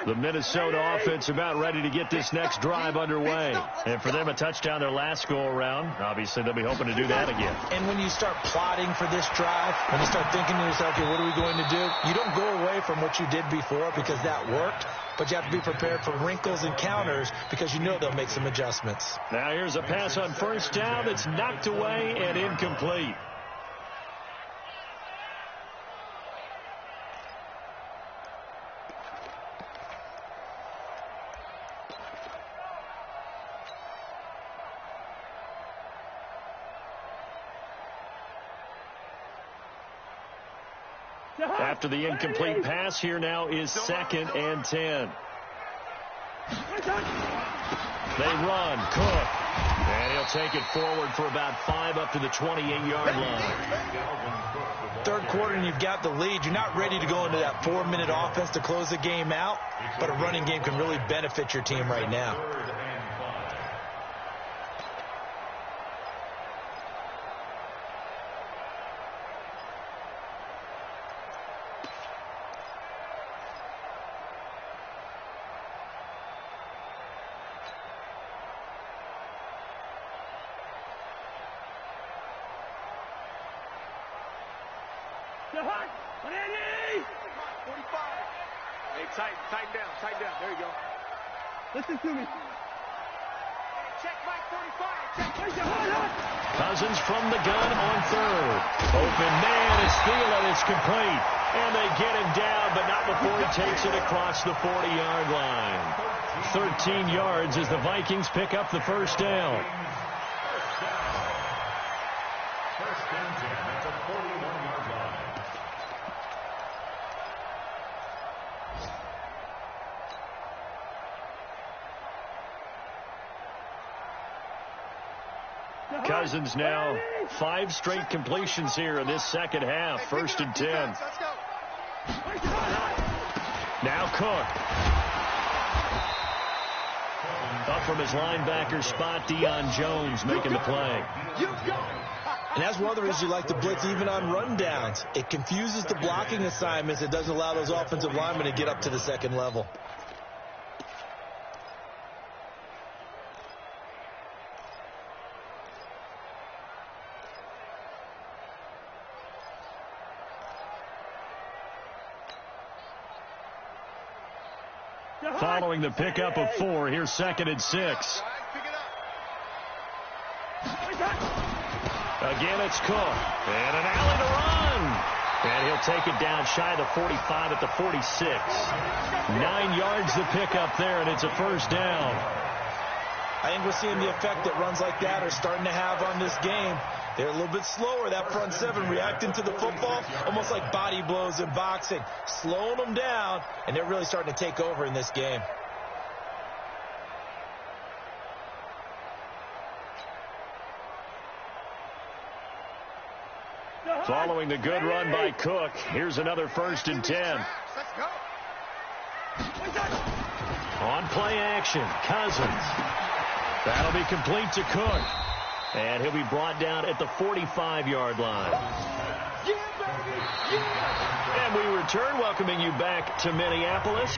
The Minnesota offense about ready to get this next drive underway. And for them, a touchdown their last go-around. Obviously, they'll be hoping to do that again. And when you start plotting for this drive, when you start thinking to yourself, okay, what are we going to do? You don't go away from what you did before because that worked, but you have to be prepared for wrinkles and counters because you know they'll make some adjustments. Now here's a pass on 1st down that's knocked away and incomplete. After the incomplete pass, here now is 2nd and 10. They run. Cook. And he'll take it forward for about 5 up to the 28-yard line. Third quarter and you've got the lead. You're not ready to go into that 4-minute offense to close the game out, but a running game can really benefit your team right now. Hey, tighten down. There you go. Listen to me. Check Mike 45. Cousins from the gun on third. Open man is Thielen. It's complete. And they get him down, but not before he takes it across the 40-yard line. 13 yards as the Vikings pick up the first down. First and 10 at the 41-yard line. Cousins now 5 straight completions here in this second half. First and 10. Now Cook. Up from his linebacker spot, Deion Jones making the play. And that's one of the reasons you like to blitz even on rundowns. It confuses the blocking assignments. It doesn't allow those offensive linemen to get up to the second level. Following the pickup of 4, here's second and 6. Again, it's Cook. And an alley to run. And he'll take it down shy of the 45 at the 46. 9 yards the pickup there, and it's a first down. I think we're seeing the effect that runs like that are starting to have on this game. They're a little bit slower, that front seven, reacting to the football, almost like body blows in boxing, slowing them down, and they're really starting to take over in this game. Following the good run by Cook, here's another first and 10. Let's go. On play action, Cousins. That'll be complete to Cook. And he'll be brought down at the 45-yard line. And we return, welcoming you back to Minneapolis.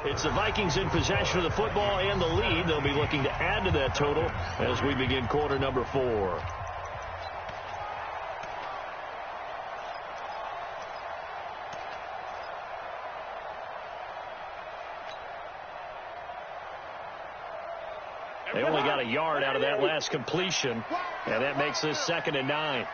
It's the Vikings in possession of the football and the lead. They'll be looking to add to that total as we begin quarter number 4. They only got a yard out of that last completion, and that makes this second and 9.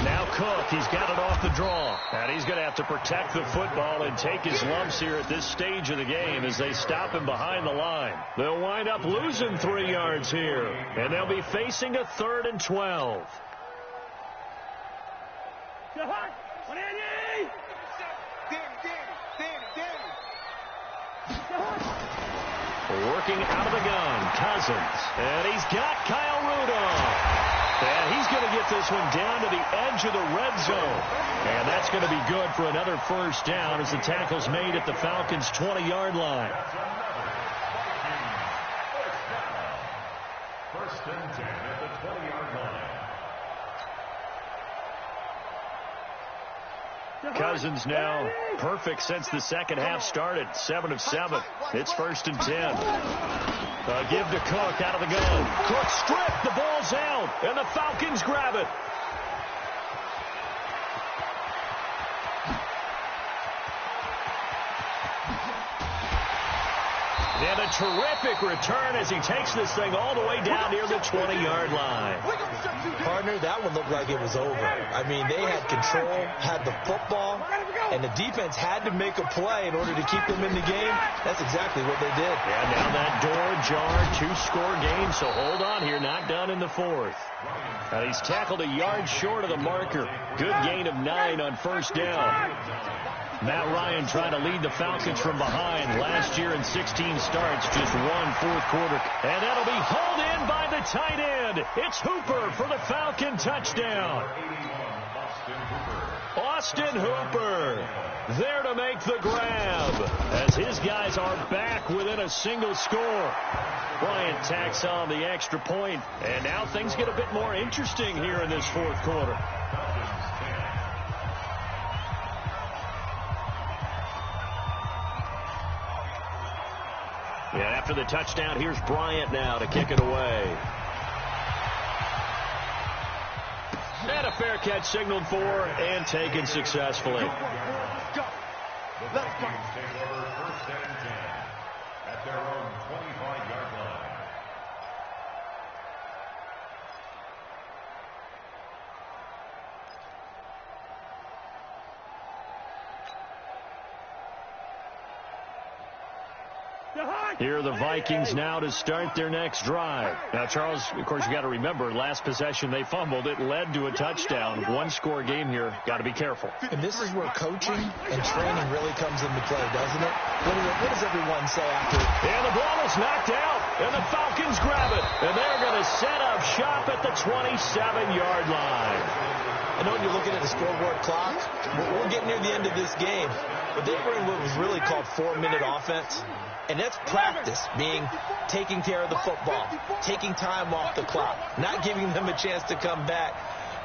Now Cook, he's got it off the draw. And he's going to have to protect the football and take his lumps here at this stage of the game as they stop him behind the line. They'll wind up losing 3 yards here, and they'll be facing a 3rd and 12. Working out of the gun, Cousins. And he's got Kyle Rudolph. And he's going to get this one down to the edge of the red zone. And that's going to be good for another first down as the tackle's made at the Falcons' 20-yard line. First and 10 at the 20-yard line. Cousins now perfect since the second half started. 7 of 7. It's first and 10. Give to Cook out of the gun. Cook stripped. The ball's out. And the Falcons grab it. And a terrific return as he takes this thing all the way down near the 20-yard line. Partner, that one looked like it was over. I mean, they had control, had the football, and the defense had to make a play in order to keep them in the game. That's exactly what they did. And now that door ajar, 2-score game, so hold on here, not done in the 4th. And he's tackled a yard short of the marker. Good gain of 9 on first down. Matt Ryan trying to lead the Falcons from behind. Last year in 16 starts, just one fourth quarter. And that'll be hauled in by the tight end. It's Hooper for the Falcon touchdown. Austin Hooper there to make the grab as his guys are back within a single score. Bryant tacks on the extra point, and now things get a bit more interesting here in this fourth quarter. Yeah, after the touchdown, here's Bryant now to kick it away. And a fair catch signaled for and taken successfully. Let's go. The Vikings take over first and 10 at their own 25-yard line. Here are the Vikings now to start their next drive. Now, Charles, of course, you got to remember, last possession they fumbled. It led to a touchdown. One-score game here. Got to be careful. And this is where coaching and training really comes into play, doesn't it? What does everyone say after? And the ball is knocked out, and the Falcons grab it. And they're going to set up shop at the 27-yard line. I know when you're looking at the scoreboard clock, we're getting near the end of this game. But they were in what was really called 4-minute offense. And that's practice, being taking care of the football, taking time off the clock, not giving them a chance to come back.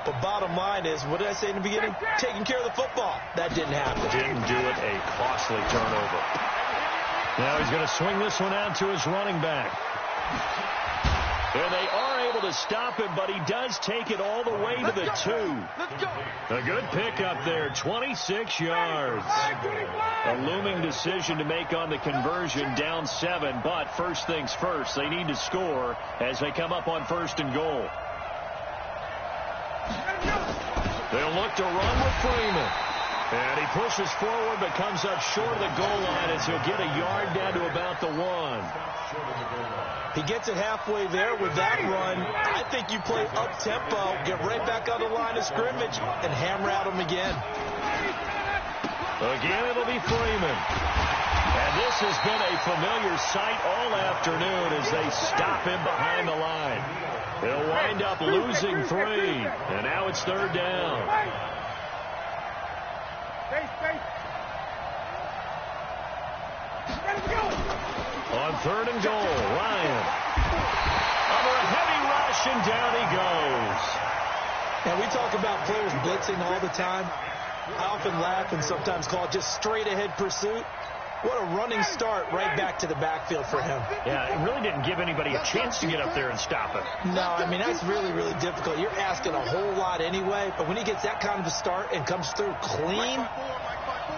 But bottom line is, what did I say in the beginning? Taking care of the football. That didn't happen. Didn't do it. A costly turnover. Now he's going to swing this one out to his running back. And they are able to stop him, but he does take it all the way to the 2. A good pickup there, 26 yards. A looming decision to make on the conversion, down 7. But first things first, they need to score as they come up on first and goal. They'll look to run with Freeman. And he pushes forward but comes up short of the goal line as he'll get a yard down to about the 1. He gets it halfway there with that run. I think you play up-tempo, get right back on the line of scrimmage, and hammer at him again. Again, it'll be Freeman. And this has been a familiar sight all afternoon as they stop him behind the line. They'll wind up losing 3. And now it's third down. On third and goal, Ryan. Under a heavy rush, and down he goes. Now, we talk about players blitzing all the time. I often laugh and sometimes call it just straight-ahead pursuit. What a running start right back to the backfield for him. Yeah, it really didn't give anybody a chance to get up there and stop him. No, I mean, that's really, really difficult. You're asking a whole lot anyway, but when he gets that kind of a start and comes through clean,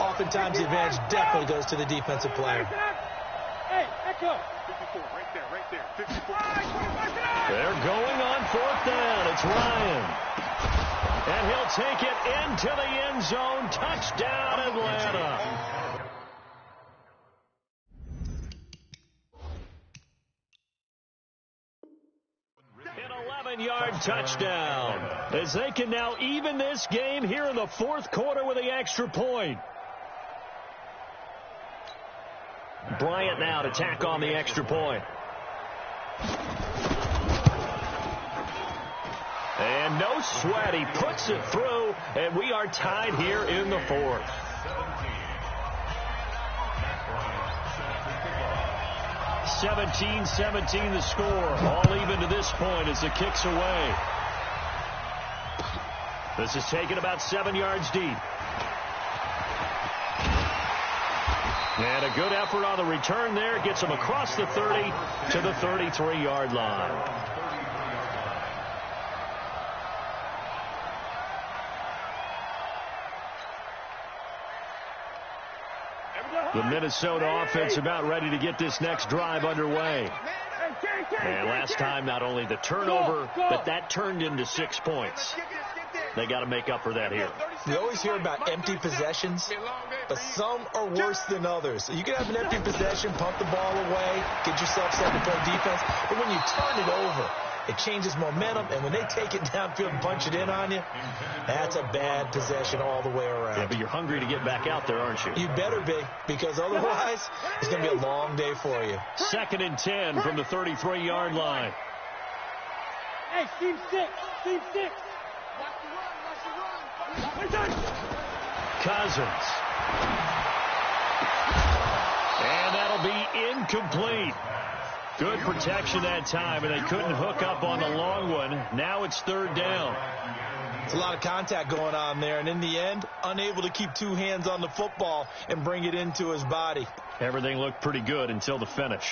oftentimes the advantage definitely goes to the defensive player. Hey, echo. 54, right there, 54. They're going on fourth down. It's Ryan. And he'll take it into the end zone. Touchdown, Atlanta. An 11-yard touchdown as they can now even this game here in the fourth quarter with the extra point. Bryant now to tack on the extra point. And no sweat. He puts it through, and we are tied here in the fourth. 17-17 the score. All even to this point as the kick's away. This is taken about 7 yards deep. And a good effort on the return there. Gets him across the 30 to the 33-yard line. The Minnesota offense about ready to get this next drive underway. And last time, not only the turnover, but that turned into 6 points. They got to make up for that here. We always hear about empty possessions, but some are worse than others. So you can have an empty possession, pump the ball away, get yourself set to play defense, but when you turn it over, It changes momentum, and when they take it downfield and punch it in on you, that's a bad possession all the way around. Yeah, but you're hungry to get back out there, aren't you? You better be, because otherwise it's going to be a long day for you. 2nd and 10 from the 33-yard line. Hey, Steve 6. Steve 6. Cousins. And that'll be incomplete. Good protection that time, and they couldn't hook up on the long one. Now it's 3rd down. It's a lot of contact going on there, and in the end, unable to keep 2 hands on the football and bring it into his body. Everything looked pretty good until the finish.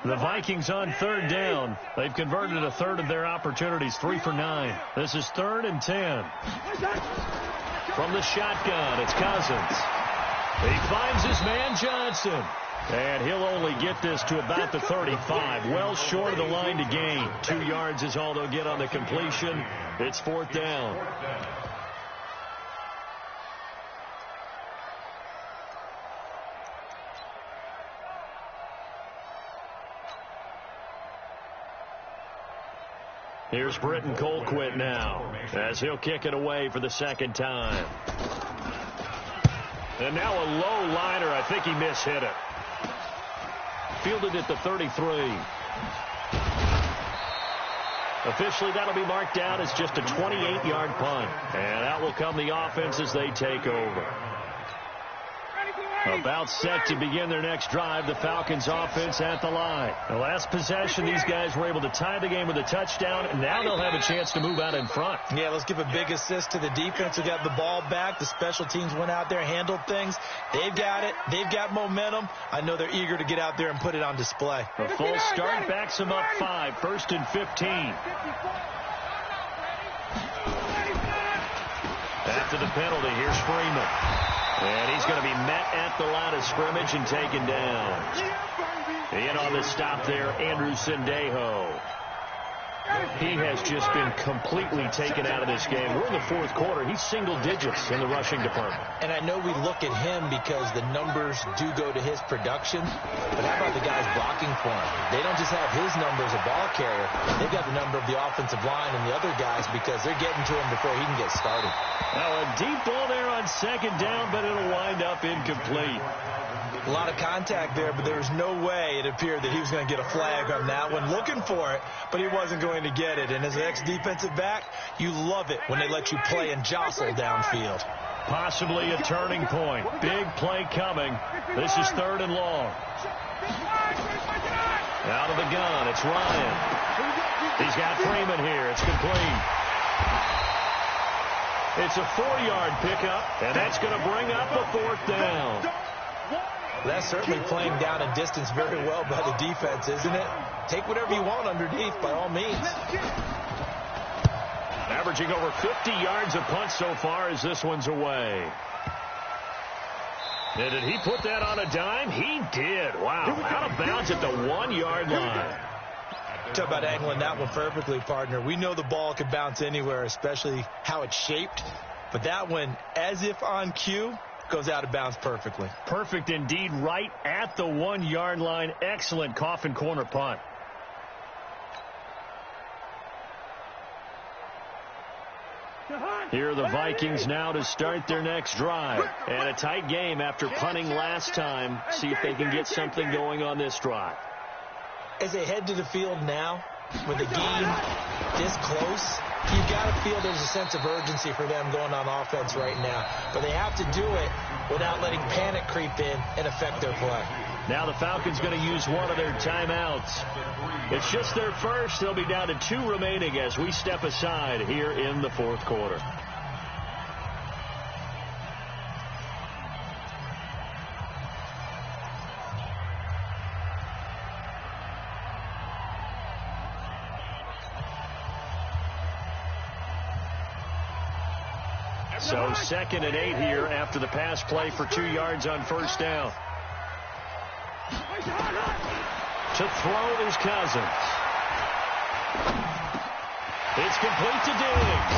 The Vikings on 3rd down. They've converted a third of their opportunities, 3 for 9. This is 3rd and 10. From the shotgun, it's Cousins. He finds his man Johnson. And he'll only get this to about the 35. Well short of the line to gain. 2 yards is all they'll get on the completion. It's 4th down. Here's Britton Colquitt now as he'll kick it away for the 2nd time. And now a low liner. I think he mishit it. Fielded at the 33. Officially, that'll be marked down as just a 28-yard punt. And that will come the offense as they take over. About set to begin their next drive, the Falcons offense at the line. The last possession, these guys were able to tie the game with a touchdown, and now they'll have a chance to move out in front. Yeah, let's give a big assist to the defense who got the ball back. The special teams went out there, handled things. They've got it. They've got momentum. I know they're eager to get out there and put it on display. A full start backs them up 5, 1st and 15. After the penalty, here's Freeman. And he's going to be met at the line of scrimmage and taken down. In on the stop there, Andrew Sendejo. He has just been completely taken out of this game. We're in the 4th quarter. He's single digits in the rushing department. And I know we look at him because the numbers do go to his production. But how about the guys blocking for him? They don't just have his number as a ball carrier. They've got the number of the offensive line and the other guys because they're getting to him before he can get started. Now a deep ball there on 2nd down, but it'll wind up incomplete. A lot of contact there, but there was no way it appeared that he was going to get a flag on that one. Looking for it, but he wasn't going to get it. And as an ex-defensive back, you love it when they let you play and jostle downfield. Possibly a turning point. Big play coming. This is 3rd and long. Out of the gun, it's Ryan. He's got Freeman here. It's complete. It's a 4-yard pickup, and that's going to bring up a 4th down. That's certainly playing down a distance very well by the defense, isn't it? Take whatever you want underneath, by all means. Averaging over 50 yards a punt so far as this one's away. And did he put that on a dime? He did. Wow. Out of bounds at the 1-yard line. Talk about angling that one perfectly, partner. We know the ball can bounce anywhere, especially how it's shaped. But that one, as if on cue, goes out of bounds perfectly. Perfect indeed, right at the 1-yard line. Excellent coffin corner punt. Here are the Vikings now to start their next drive. And a tight game after punting last time. See if they can get something going on this drive. As they head to the field now, with the game this close, you've got to feel there's a sense of urgency for them going on offense right now. But they have to do it without letting panic creep in and affect their play. Now the Falcons going to use one of their timeouts. It's just their first. They'll be down to 2 remaining as we step aside here in the 4th quarter. So 2nd and 8 here after the pass play for 2 yards on first down. To throw is Cousins. It's complete to Diggs.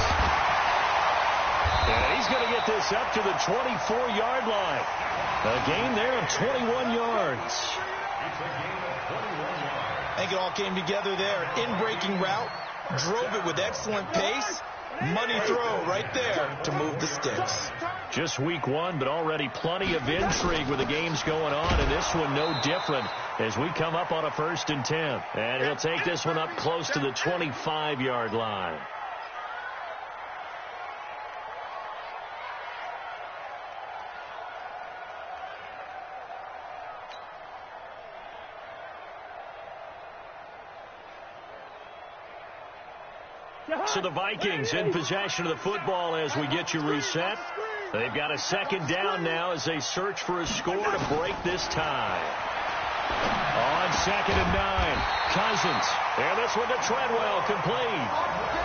And he's going to get this up to the 24-yard line. A gain there of 21 yards. I think it all came together there. In-breaking route, drove it with excellent pace. Money throw right there to move the sticks. Just week 1, but already plenty of intrigue with the games going on, and this one no different as we come up on a 1st and 10. And he'll take this one up close to the 25-yard line. So the Vikings in possession of the football as we get you reset. They've got a 2nd down now as they search for a score to break this tie. On 2nd and 9, Cousins. And this one to Treadwell, complete.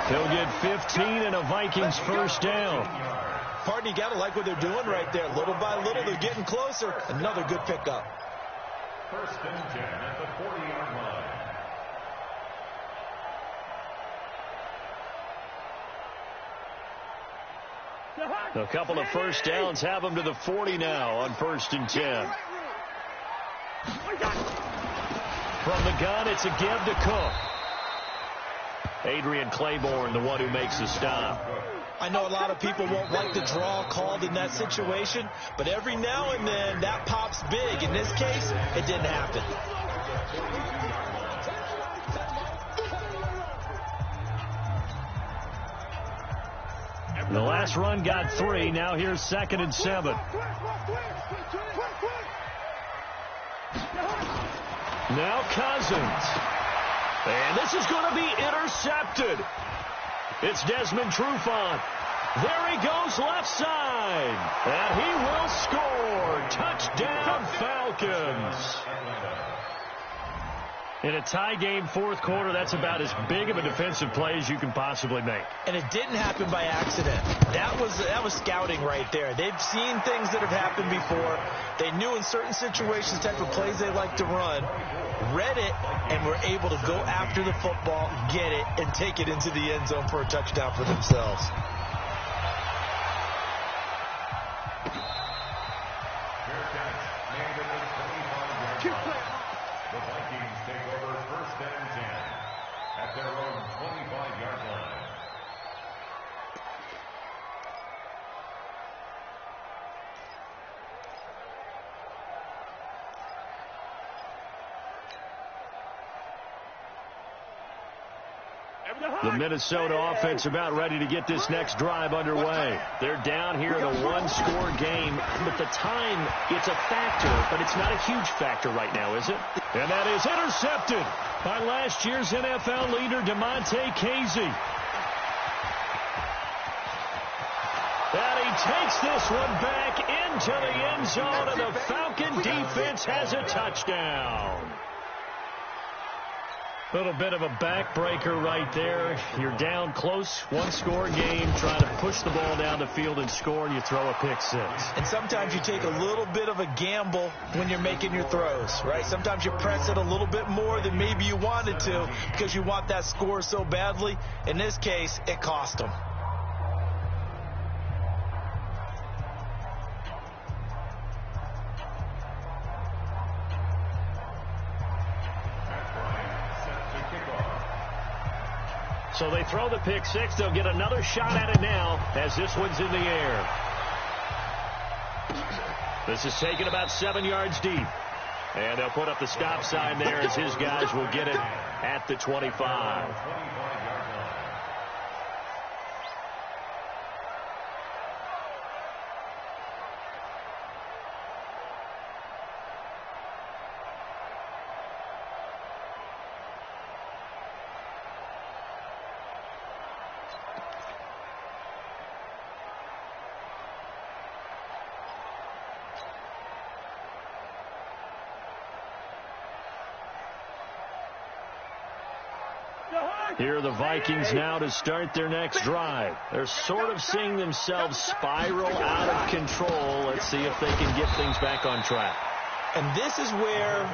He'll get 15 and a Vikings 1st down. Pardon, you got to like what they're doing right there. Little by little, they're getting closer. Another good pickup. 1st and 10 at the 40-yard line. A couple of 1st downs have them to the 40 now on 1st and 10. From the gun, it's a give to Cook. Adrian Claiborne, the one who makes the stop. I know a lot of people won't like the draw called in that situation, but every now and then that pops big. In this case, it didn't happen. The last run got 3. Now here's 2nd and 7. Now Cousins. And this is going to be intercepted. It's Desmond Trufant. There he goes left side. And he will score. Touchdown Falcons. In a tie game, 4th quarter, that's about as big of a defensive play as you can possibly make. And it didn't happen by accident. That was scouting right there. They've seen things that have happened before. They knew in certain situations the type of plays they like to run, read it, and were able to go after the football, get it, and take it into the end zone for a touchdown for themselves. The Vikings take over 1st and 10 at their own 25-yard line. The Minnesota offense about ready to get this next drive underway. They're down here in a 1-score game, but the time, it's a factor, but it's not a huge factor right now, is it? And that is intercepted by last year's NFL leader, DeMonte Casey. And he takes this one back into the end zone, and the Falcon defense has a touchdown. A little bit of a backbreaker right there. You're down close, 1-score game, trying to push the ball down the field and score, and you throw a pick 6. And sometimes you take a little bit of a gamble when you're making your throws, right? Sometimes you press it a little bit more than maybe you wanted to because you want that score so badly. In this case, it cost them. So they throw the pick 6. They'll get another shot at it now as this one's in the air. This is taken about 7 yards deep. And they'll put up the stop sign there as his guys will get it at the 25. Here are the Vikings now to start their next drive. They're sort of seeing themselves spiral out of control. Let's see if they can get things back on track. And this is where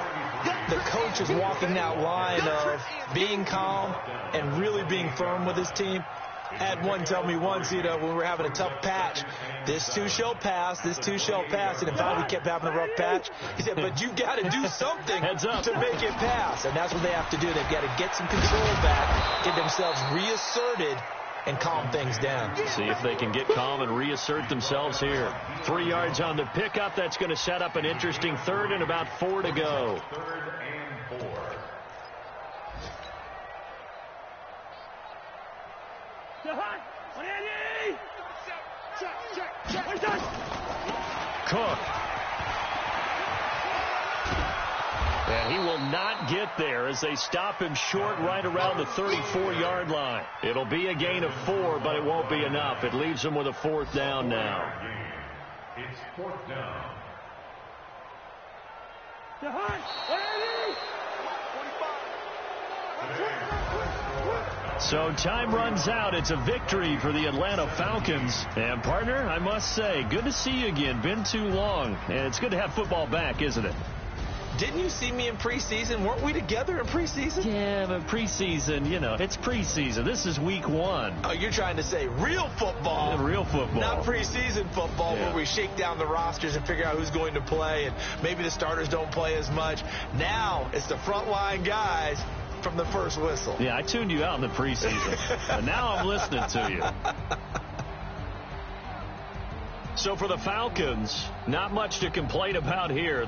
the coach is walking that line of being calm and really being firm with his team. I had one tell me once, when we were having a tough patch, this too shall pass, this too shall pass, and if finally we kept having a rough patch, he said, but you've got to do something to make it pass. And that's what they have to do. They've got to get some control back, get themselves reasserted, and calm things down. See if they can get calm and reassert themselves here. 3 yards on the pickup. That's going to set up an interesting third and about 4 to go. Cook. And he will not get there as they stop him short right around the 34-yard line. It'll be a gain of 4, but it won't be enough. It leaves them with a 4th down now. It's 4th down. So time runs out. It's a victory for the Atlanta Falcons. And, partner, I must say, good to see you again. Been too long. And it's good to have football back, isn't it? Didn't you see me in preseason? Weren't we together in preseason? Yeah, but preseason, it's preseason. This is week 1. Oh, you're trying to say real football. Yeah, real football. Not preseason football where we shake down the rosters and figure out who's going to play, and maybe the starters don't play as much. Now it's the frontline guys from the first whistle. Yeah, I tuned you out in the preseason. But now I'm listening to you. So for the Falcons, not much to complain about here.